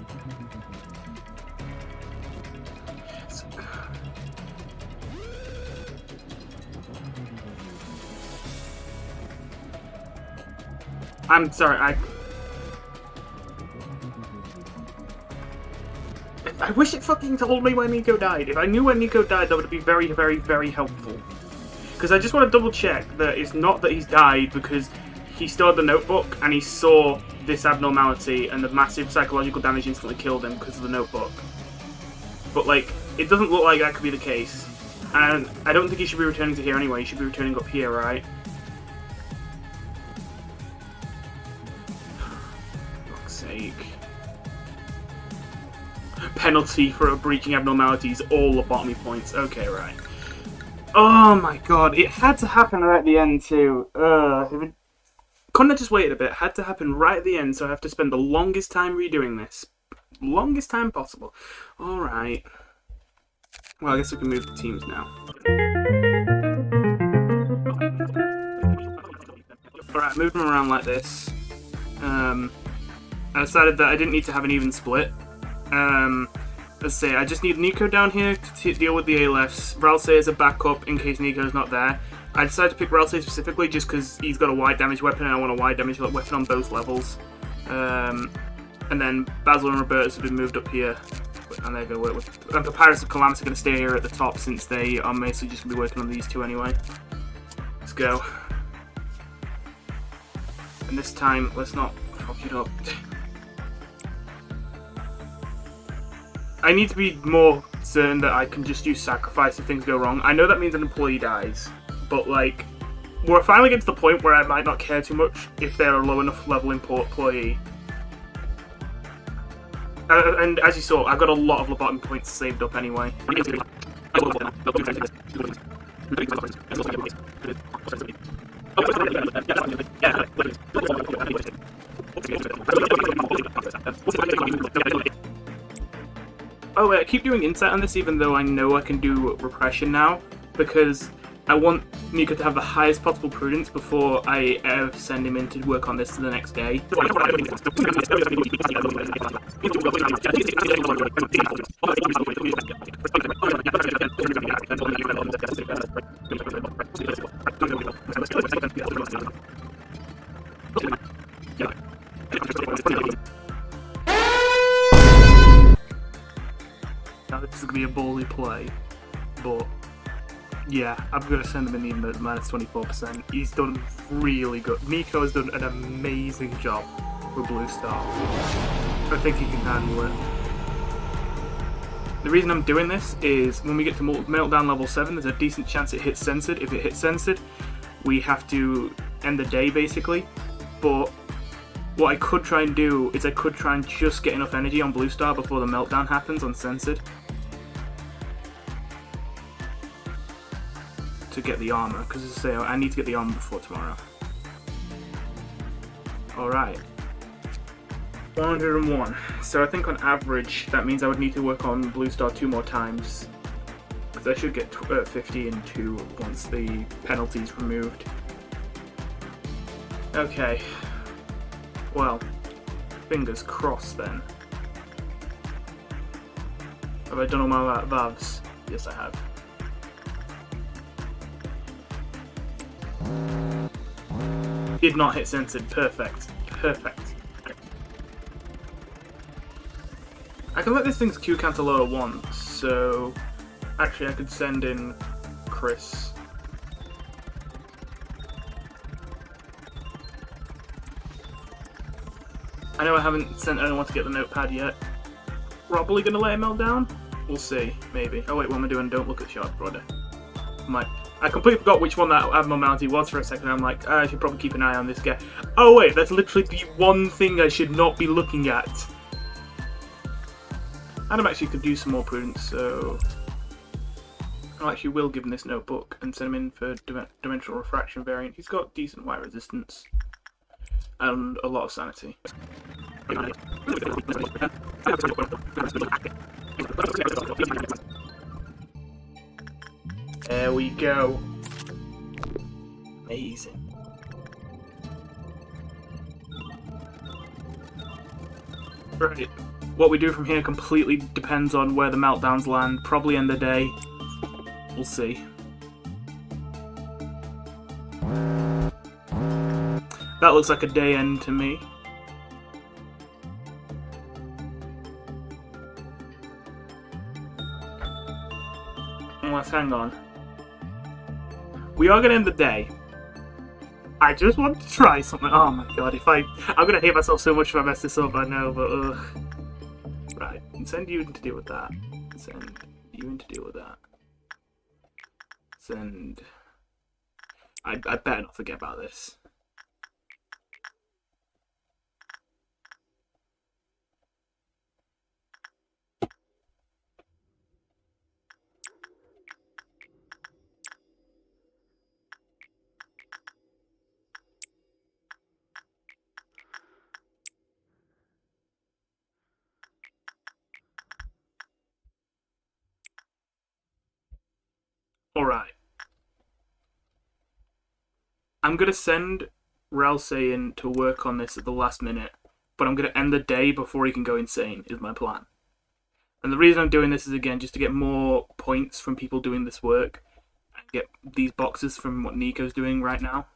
I'm sorry, I wish it fucking told me where Nico died. If I knew where Nico died, that would be very, very, very helpful. Because I just want to double check that it's not that he's died because he still had the notebook and he saw this abnormality and the massive psychological damage instantly killed him because of the notebook. But, like, it doesn't look like that could be the case. And I don't think he should be returning to here anyway. He should be returning up here, right? For fuck's sake. Penalty for breaching abnormalities, all lobotomy points. Okay, right. Oh my god, it had to happen right at the end too. Couldn't have just waited a bit. Had to happen right at the end, so I have to spend the longest time redoing this. Longest time possible. Alright. Well, I guess we can move the teams now. Alright, moving them around like this. I decided that I didn't need to have an even split. Let's say I just need Nico down here to deal with the A-lefts. Ralsei as a backup in case Nico's not there. I decided to pick Ralsei specifically just because he's got a wide damage weapon and I want a wide damage weapon on both levels. And then Basil and Robertus have been moved up here. And they're going to work with... And Papyrus and Calamus are going to stay here at the top since they are mostly just going to be working on these two anyway. Let's go. And this time, let's not fuck it up. I need to be more certain that I can just use sacrifice if things go wrong. I know that means an employee dies, but like, we're finally getting to the point where I might not care too much if they're a low enough level employee. And as you saw, I've got a lot of lobotomy points saved up anyway. Oh wait, I keep doing insight on this even though I know I can do repression now, because I want Nico to have the highest possible prudence before I ever send him in to work on this to the next day. Now this is going to be a ballsy play, but yeah, I'm going to send him in even at minus 24%. He's done really good. Nico has done an amazing job with Blue Star. I think he can handle it. The reason I'm doing this is when we get to Meltdown level 7, there's a decent chance it hits censored. If it hits censored, we have to end the day basically. But what I could try and do is I could try and just get enough energy on Blue Star before the meltdown happens on censored to get the armor, because as I say, I need to get the armor before tomorrow. Alright. 101. So I think on average that means I would need to work on Blue Star 2 more times. Because I should get 50 in 2 once the penalty's removed. Okay. Well, fingers crossed then. Have I done all my valves? Yes, I have. Did not hit censored. Perfect. Perfect. I can let this thing's Q counter lower once, so actually I could send in Chris. I know I haven't sent anyone to get the notepad yet. Probably gonna let him melt down? We'll see, maybe. Oh wait, what am I doing? Don't look at Shark Brother. I completely forgot which one that abnormality was for a second. I'm like, I should probably keep an eye on this guy. Oh wait, that's literally the one thing I should not be looking at. Adam actually could do some more prudence, so I actually will give him this notebook and send him in for dimensional refraction variant. He's got decent wire resistance and a lot of sanity. There we go. Amazing. Right. What we do from here completely depends on where the meltdowns land. Probably end the day. We'll see. That looks like a day end to me. Let's hang on. We are going to end the day. I just want to try something. Oh my god, I'm going to hate myself so much if I mess this up, I know, but ugh. Right, send you in to deal with that. Send you in to deal with that. Send... I better not forget about this. Alright. I'm going to send Ralsei in to work on this at the last minute, but I'm going to end the day before he can go insane, is my plan. And the reason I'm doing this is, again, just to get more points from people doing this work, and get these boxes from what Nico's doing right now.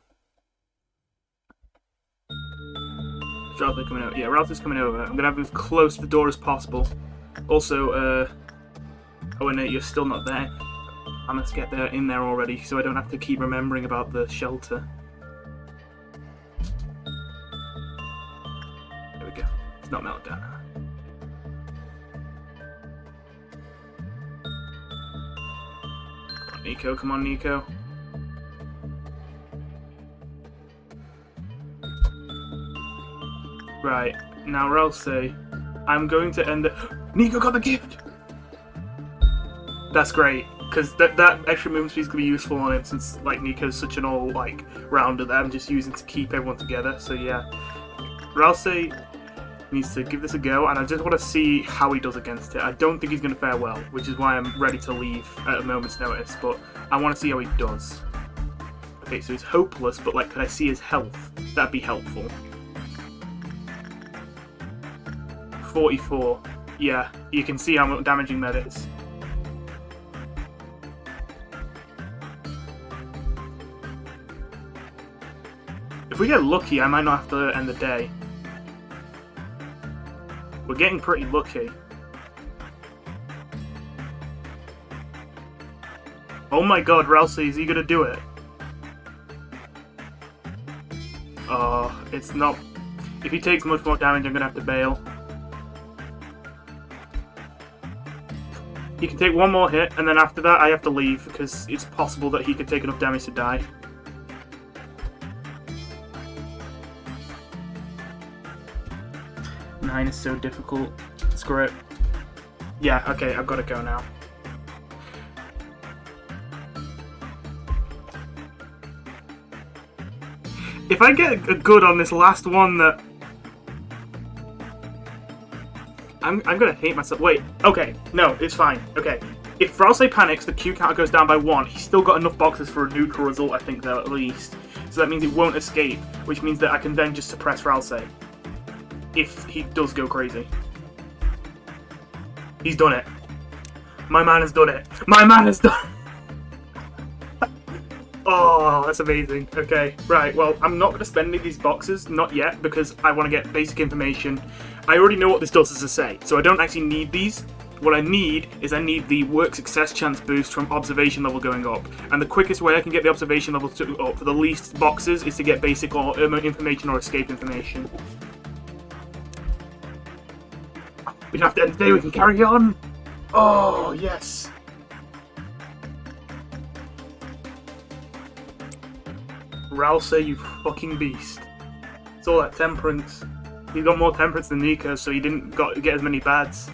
Is Ralsei coming over? Yeah, Ralsei's coming over. I'm going to have him as close to the door as possible. Also, oh, and you're still not there. I must get there in there already, so I don't have to keep remembering about the shelter. There we go. It's not melted down. Come on, Nico. Come on, Nico. Right. Now, Ralsei, I'm going to end it. Nico got the gift! That's great. Because that extra movement speed is going to be useful on him, since like Nico's such an all-rounder that I'm just using to keep everyone together. So yeah, Ralsei needs to give this a go, and I just want to see how he does against it. I don't think he's going to fare well, which is why I'm ready to leave at a moment's notice, but I want to see how he does. Okay, so he's hopeless, but like, could I see his health? That'd be helpful. 44. Yeah, you can see how damaging that is. If we get lucky, I might not have to end the day. We're getting pretty lucky. Oh my god, Ralsei, is he gonna do it? It's not... If he takes much more damage, I'm gonna have to bail. He can take one more hit, and then after that I have to leave, because it's possible that he could take enough damage to die. Nine is so difficult. Screw it. Yeah, okay, I've got to go now. If I get a good on this last one, that I'm gonna hate myself. Wait, okay, no, it's fine. Okay, if Ralsei panics, the Q counter goes down by 1. He's still got enough boxes for a neutral result, I think, though, at least. So that means it won't escape, which means that I can then just suppress Ralsei. If he does go crazy. He's done it. My man has done it. My man has done it. Oh, that's amazing. Okay, right, well, I'm not going to spend any of these boxes, not yet, because I want to get basic information. I already know what this does as a say, so I don't actually need these. What I need is the work success chance boost from observation level going up. And the quickest way I can get the observation level up for the least boxes is to get basic or information or escape information. We don't have to end the day, we can carry on! Oh, yes! Ralsei, you fucking beast. It's all that temperance. You got more temperance than Nico, so you didn't get as many bads.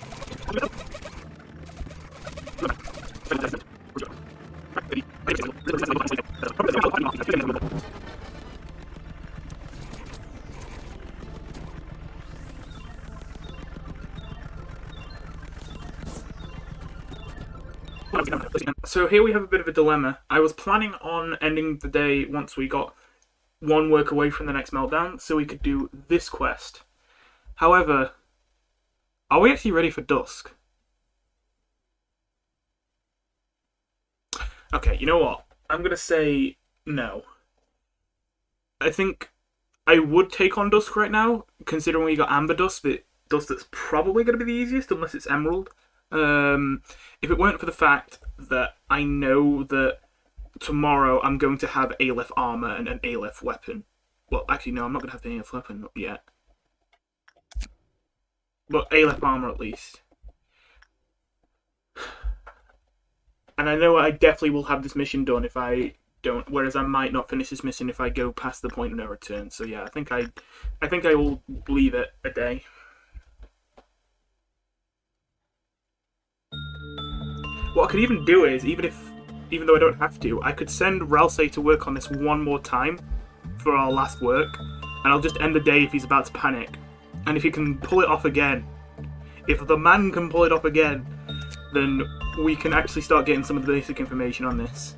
So here we have a bit of a dilemma. I was planning on ending the day once we got one work away from the next meltdown, so we could do this quest. However, are we actually ready for dusk? Okay, you know what? I'm gonna say no. I think I would take on dusk right now, considering we got amber dust, but dust that's probably gonna be the easiest, unless it's emerald. If it weren't for the fact that I know that tomorrow I'm going to have Aleph armor and an Aleph weapon. Well, actually, no, I'm not going to have the Aleph weapon yet. But Aleph armor at least. And I know I definitely will have this mission done if I don't, whereas I might not finish this mission if I go past the point of no return. So yeah, I think I will leave it a day. What I could even do is, even though I don't have to, I could send Ralsei to work on this one more time for our last work, and I'll just end the day if he's about to panic. And if he can pull it off again, if the man can pull it off again, then we can actually start getting some of the basic information on this.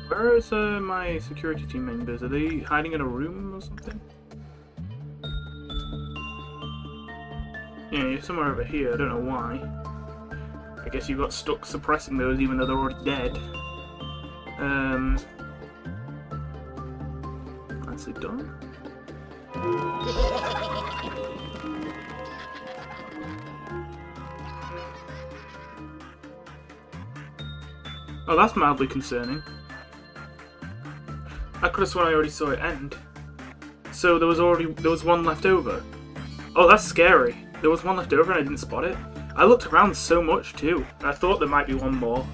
Where is my security team members? Are they hiding in a room or something? Yeah, you're somewhere over here, I don't know why. I guess you got stuck suppressing those even though they're already dead. That's it done. Oh, that's mildly concerning. I could have sworn I already saw it end. So there was one left over. Oh, that's scary. There was one left over and I didn't spot it. I looked around so much too. I thought there might be one more.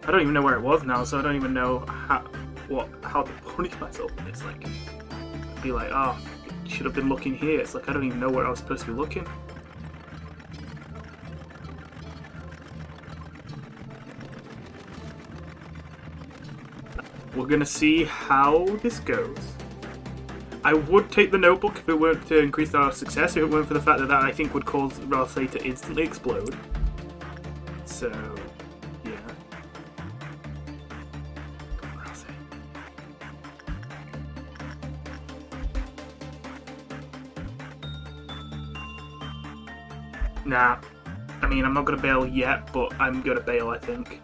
I don't even know where it was now, so I don't even know how to punish myself. It's like, I'd be like, oh, I should have been looking here. It's like I don't even know where I was supposed to be looking. We're gonna see how this goes. I would take the notebook if it weren't to increase our success, if it weren't for the fact that I think would cause Ralsei to instantly explode. So, yeah. Ralsei. Nah. I mean, I'm not gonna bail yet, but I'm gonna bail, I think.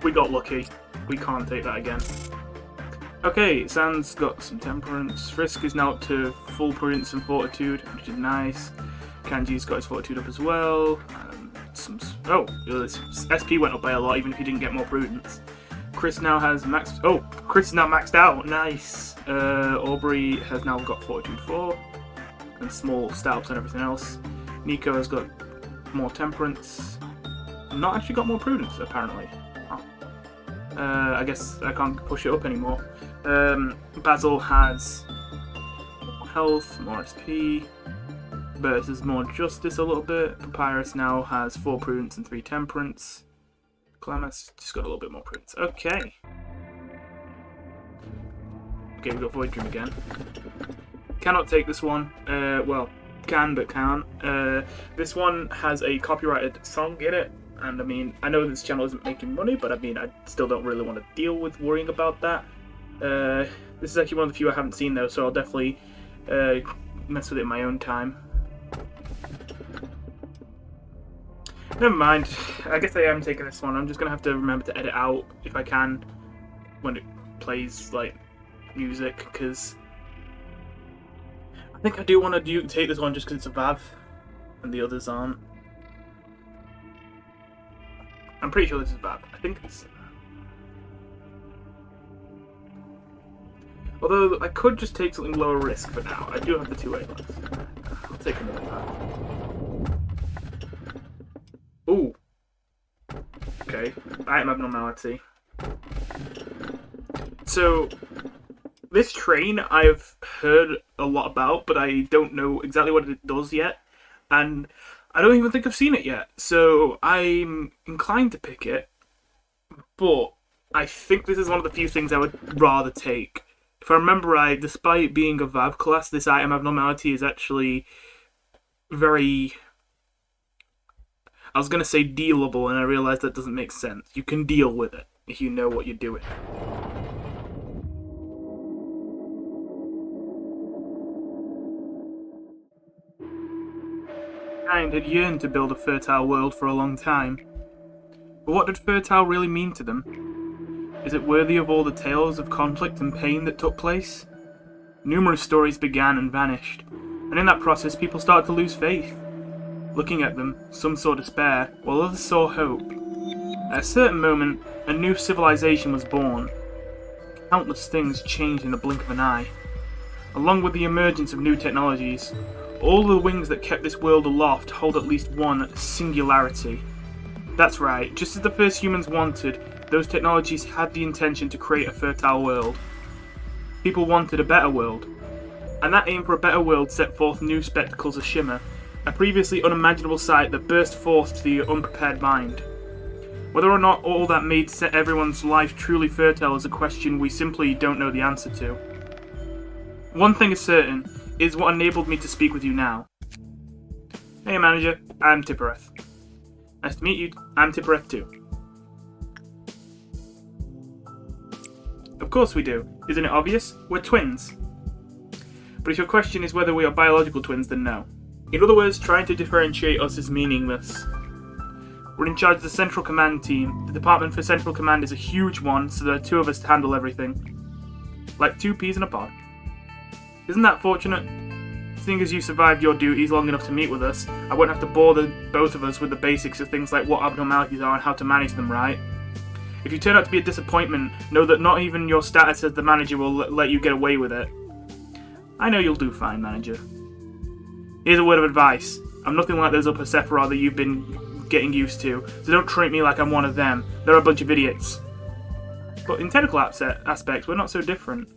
We got lucky. We can't take that again. Okay, Sans got some temperance. Frisk is now up to full prudence and fortitude, which is nice. Kanji's got his fortitude up as well. His SP went up by a lot, even if he didn't get more prudence. Chris now has maxed. Oh, Chris is now maxed out. Nice. Aubrey has now got fortitude 4 and small stat-ups and everything else. Nico has got more temperance. Not actually got more prudence, apparently. Oh. I guess I can't push it up anymore. Basil has more health, more SP. Burst has more justice a little bit. Papyrus now has 4 prudence and 3 temperance. Clemens just got a little bit more prudence. Okay. Okay, we've got Void Dream again. Cannot take this one. Well, can but can't. This one has a copyrighted song in it. And I mean, I know this channel isn't making money, but I mean, I still don't really want to deal with worrying about that. This is actually one of the few I haven't seen though, so I'll definitely mess with it in my own time. Never mind. I guess I am taking this one. I'm just gonna have to remember to edit out if I can when it plays like music, because I think I do want to take this one just because it's a Vav and the others aren't. I'm pretty sure this is Vav. I think it's. Although I could just take something lower risk for now. I do have the 2A left. I'll take another Vav. Ooh. Okay. Item abnormality. So, this train I've heard a lot about, but I don't know exactly what it does yet. And I don't even think I've seen it yet. So, I'm inclined to pick it. But I think this is one of the few things I would rather take. If I remember right, despite being a Vav class, this item abnormality is actually very... I was going to say dealable, and I realised that doesn't make sense. You can deal with it if you know what you're doing. Mankind had yearned to build a fertile world for a long time. But what did fertile really mean to them? Is it worthy of all the tales of conflict and pain that took place? Numerous stories began and vanished, and in that process people started to lose faith. Looking at them, some saw despair, while others saw hope. At a certain moment, a new civilization was born. Countless things changed in the blink of an eye. Along with the emergence of new technologies, all the wings that kept this world aloft hold at least one singularity. That's right, just as the first humans wanted, those technologies had the intention to create a fertile world. People wanted a better world, and that aim for a better world set forth new spectacles of shimmer, a previously unimaginable sight that burst forth to the unprepared mind. Whether or not all that made everyone's life truly fertile is a question we simply don't know the answer to. One thing is certain, is what enabled me to speak with you now. Hey manager, I'm Tippereth. Nice to meet you, I'm Tippereth too. Of course we do. Isn't it obvious? We're twins. But if your question is whether we are biological twins, then no. In other words, trying to differentiate us is meaningless. We're in charge of the Central Command team. The Department for Central Command is a huge one, so there are 2 of us to handle everything. Like 2 peas in a pod. Isn't that fortunate? Seeing as you survived your duties long enough to meet with us, I won't have to bore both of us with the basics of things like what abnormalities are and how to manage them, right? If you turn out to be a disappointment, know that not even your status as the manager will let you get away with it. I know you'll do fine, manager. Here's a word of advice. I'm nothing like those upper Sephiroth that you've been getting used to, so don't treat me like I'm one of them. They're a bunch of idiots. But in technical aspects, we're not so different.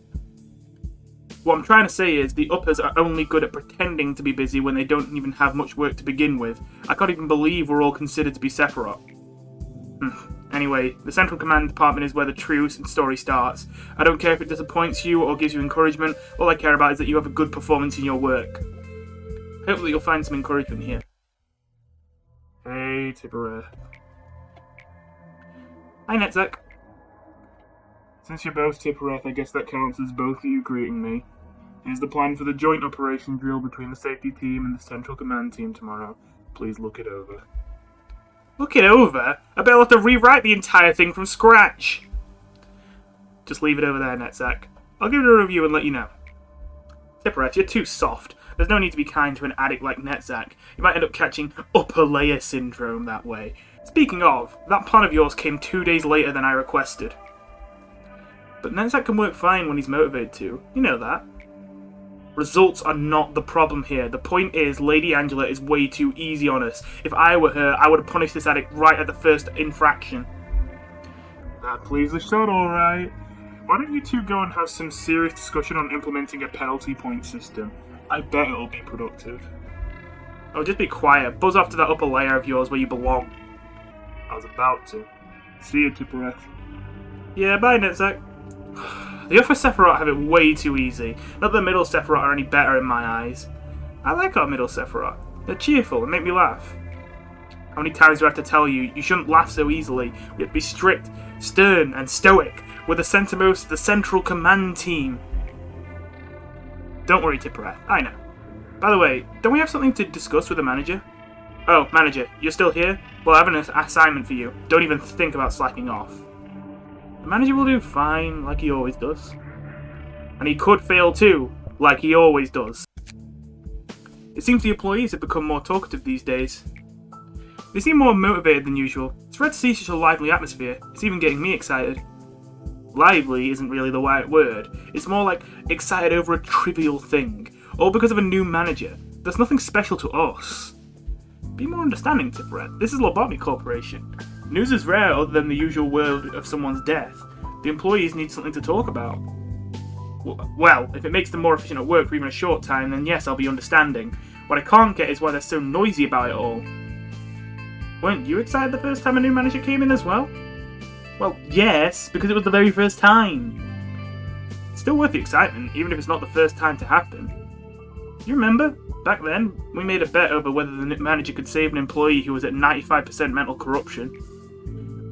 What I'm trying to say is, the uppers are only good at pretending to be busy when they don't even have much work to begin with. I can't even believe we're all considered to be Sephiroth. Anyway, the Central Command Department is where the true story starts. I don't care if it disappoints you or gives you encouragement, all I care about is that you have a good performance in your work. Hopefully you'll find some encouragement here. Hey, Tippereth. Hi, Netzak. Since you're both Tippereth, I guess that counts as both of you greeting me. Here's the plan for the joint operation drill between the safety team and the Central Command team tomorrow. Please look it over. Look it over? I bet I'll have to rewrite the entire thing from scratch. Just leave it over there, Netzak. I'll give it a review and let you know. Tippereth, you're too soft. There's no need to be kind to an addict like Netzak. You might end up catching upper layer syndrome that way. Speaking of, that plan of yours came 2 days later than I requested. But Netzak can work fine when he's motivated to. You know that. Results are not the problem here. The point is, Lady Angela is way too easy on us. If I were her, I would have punished this addict right at the first infraction. That please the shot, alright. Why don't you two go and have some serious discussion on implementing a penalty point system? I bet it'll be productive. Oh, just be quiet. Buzz off to that upper layer of yours where you belong. I was about to. See you, Tippereth. Yeah, bye, Netzak. The upper Sephiroth have it way too easy. Not that the middle Sephiroth are any better in my eyes. I like our middle Sephiroth. They're cheerful and make me laugh. How many times do I have to tell you, you shouldn't laugh so easily. You have to be strict, stern, and stoic, with the centermost of the central command team. Don't worry, Tippereth. I know. By the way, don't we have something to discuss with the manager? Oh, manager, you're still here? Well, I have an assignment for you. Don't even think about slacking off. The manager will do fine, like he always does. And he could fail too, like he always does. It seems the employees have become more talkative these days. They seem more motivated than usual. It's rare to see such a lively atmosphere. It's even getting me excited. Lively isn't really the right word. It's more like excited over a trivial thing. All because of a new manager. There's nothing special to us. Be more understanding, Tippereth. This is Lobotomy Corporation. News is rare other than the usual word of someone's death. The employees need something to talk about. Well, if it makes them more efficient at work for even a short time, then yes, I'll be understanding. What I can't get is why they're so noisy about it all. Weren't you excited the first time a new manager came in as well? Well, yes, because it was the very first time. It's still worth the excitement, even if it's not the first time to happen. You remember? Back then, we made a bet over whether the manager could save an employee who was at 95% mental corruption.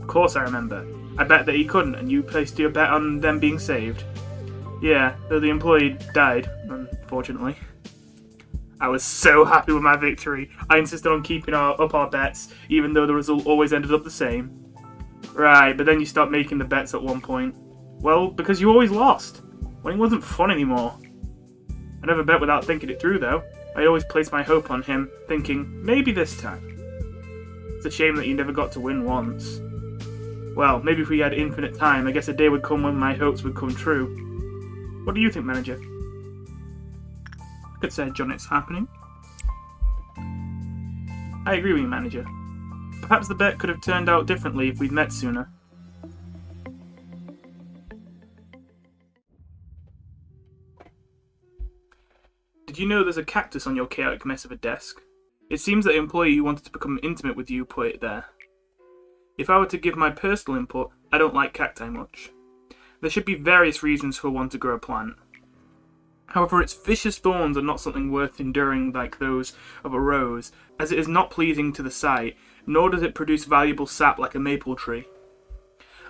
Of course I remember. I bet that he couldn't, and you placed your bet on them being saved. Yeah, though the employee died, unfortunately. I was so happy with my victory. I insisted on keeping up our bets, even though the result always ended up the same. Right, but then you stopped making the bets at one point. Well, because you always lost. When it wasn't fun anymore. I never bet without thinking it through, though. I always placed my hope on him, thinking, maybe this time. It's a shame that you never got to win once. Well, maybe if we had infinite time, I guess a day would come when my hopes would come true. What do you think, manager? I could say, John, it's happening. I agree with you, manager. Perhaps the bet could have turned out differently if we'd met sooner. Did you know there's a cactus on your chaotic mess of a desk? It seems that the employee who wanted to become intimate with you put it there. If I were to give my personal input, I don't like cacti much. There should be various reasons for one to grow a plant. However, its vicious thorns are not something worth enduring like those of a rose, as it is not pleasing to the sight, nor does it produce valuable sap like a maple tree.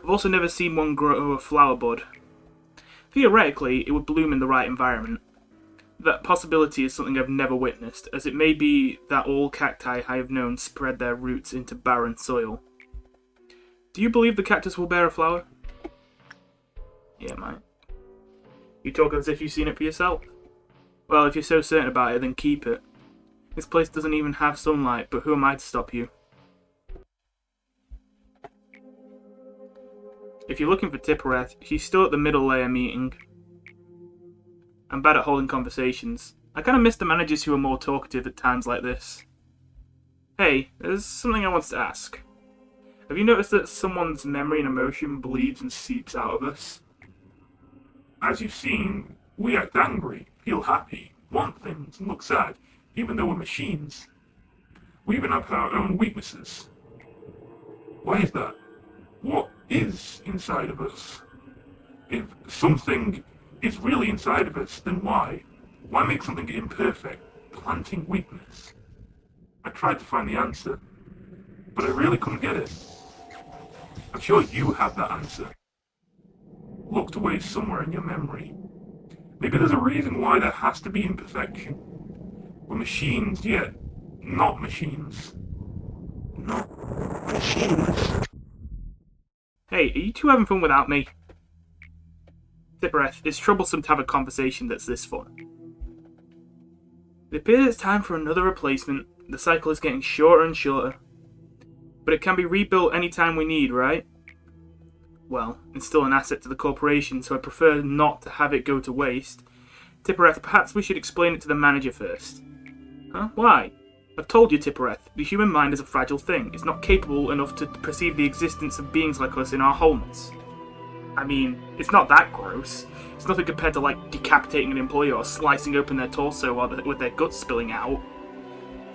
I've also never seen one grow a flower bud. Theoretically, it would bloom in the right environment. That possibility is something I've never witnessed, as it may be that all cacti I have known spread their roots into barren soil. Do you believe the cactus will bear a flower? Yeah, mate. You talk as if you've seen it for yourself. Well, if you're so certain about it, then keep it. This place doesn't even have sunlight, but who am I to stop you? If you're looking for Tippereth, she's still at the middle layer meeting. I'm bad at holding conversations. I kind of miss the managers who are more talkative at times like this. Hey, there's something I wanted to ask. Have you noticed that someone's memory and emotion bleeds and seeps out of us? As you've seen, we act angry, feel happy, want things, and look sad, even though we're machines. We even have our own weaknesses. Why is that? What is inside of us? If something is really inside of us, then why? Why make something imperfect, planting weakness? I tried to find the answer, but I really couldn't get it. I'm sure you have that answer. Locked away somewhere in your memory. Maybe there's a reason why there has to be imperfection. We're machines, yet not machines. Not machines. Hey, are you two having fun without me? Tippereth, it's troublesome to have a conversation that's this fun. It appears it's time for another replacement. The cycle is getting shorter and shorter. But it can be rebuilt anytime we need, right? Well, it's still an asset to the corporation, so I prefer not to have it go to waste. Tippereth, perhaps we should explain it to the manager first. Huh? Why? I've told you, Tippereth, the human mind is a fragile thing. It's not capable enough to perceive the existence of beings like us in our wholeness. I mean, it's not that gross. It's nothing compared to, like, decapitating an employee or slicing open their torso with their guts spilling out.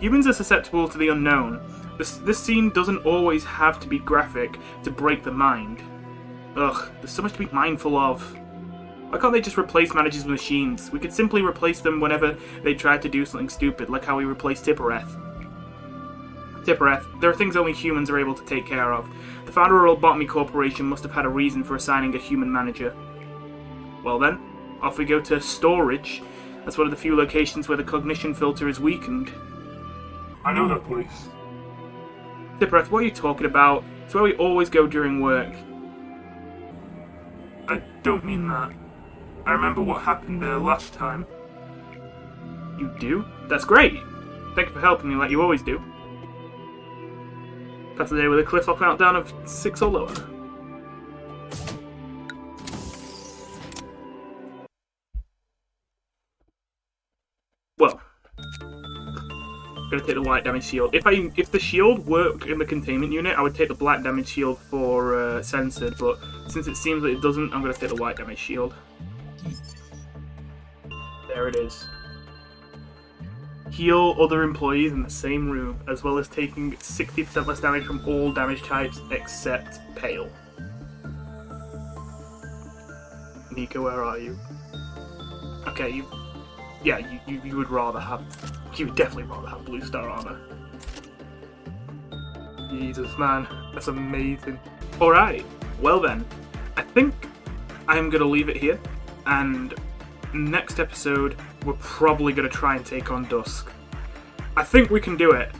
Humans are susceptible to the unknown. This scene doesn't always have to be graphic to break the mind. Ugh, there's so much to be mindful of. Why can't they just replace managers with machines? We could simply replace them whenever they try to do something stupid, like how we replaced Tippereth. Tippereth, there are things only humans are able to take care of. The founder of Lobotomy Corporation must have had a reason for assigning a human manager. Well then, off we go to storage. That's one of the few locations where the cognition filter is weakened. I know that place. Tippereth, what are you talking about? It's where we always go during work. I don't mean that. I remember what happened there last time. You do? That's great! Thank you for helping me like you always do. Pass the day with a cliff hop countdown of 6 or lower. Well, I'm gonna take the white damage shield. If the shield worked in the containment unit, I would take the black damage shield for censored, but since it seems that it doesn't, I'm gonna take the white damage shield. There it is. Heal other employees in the same room, as well as taking 60% less damage from all damage types except pale. Nico, where are you? Okay, you would rather have... You would definitely rather have blue star armor. Jesus, man. That's amazing. Alright, well then. I think I'm going to leave it here. And next episode, we're probably going to try and take on Dusk. I think we can do it.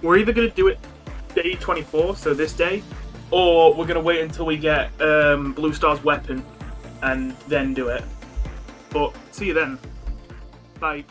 We're either going to do it day 24, so this day, or we're going to wait until we get Blue Star's weapon and then do it. But see you then. Bye.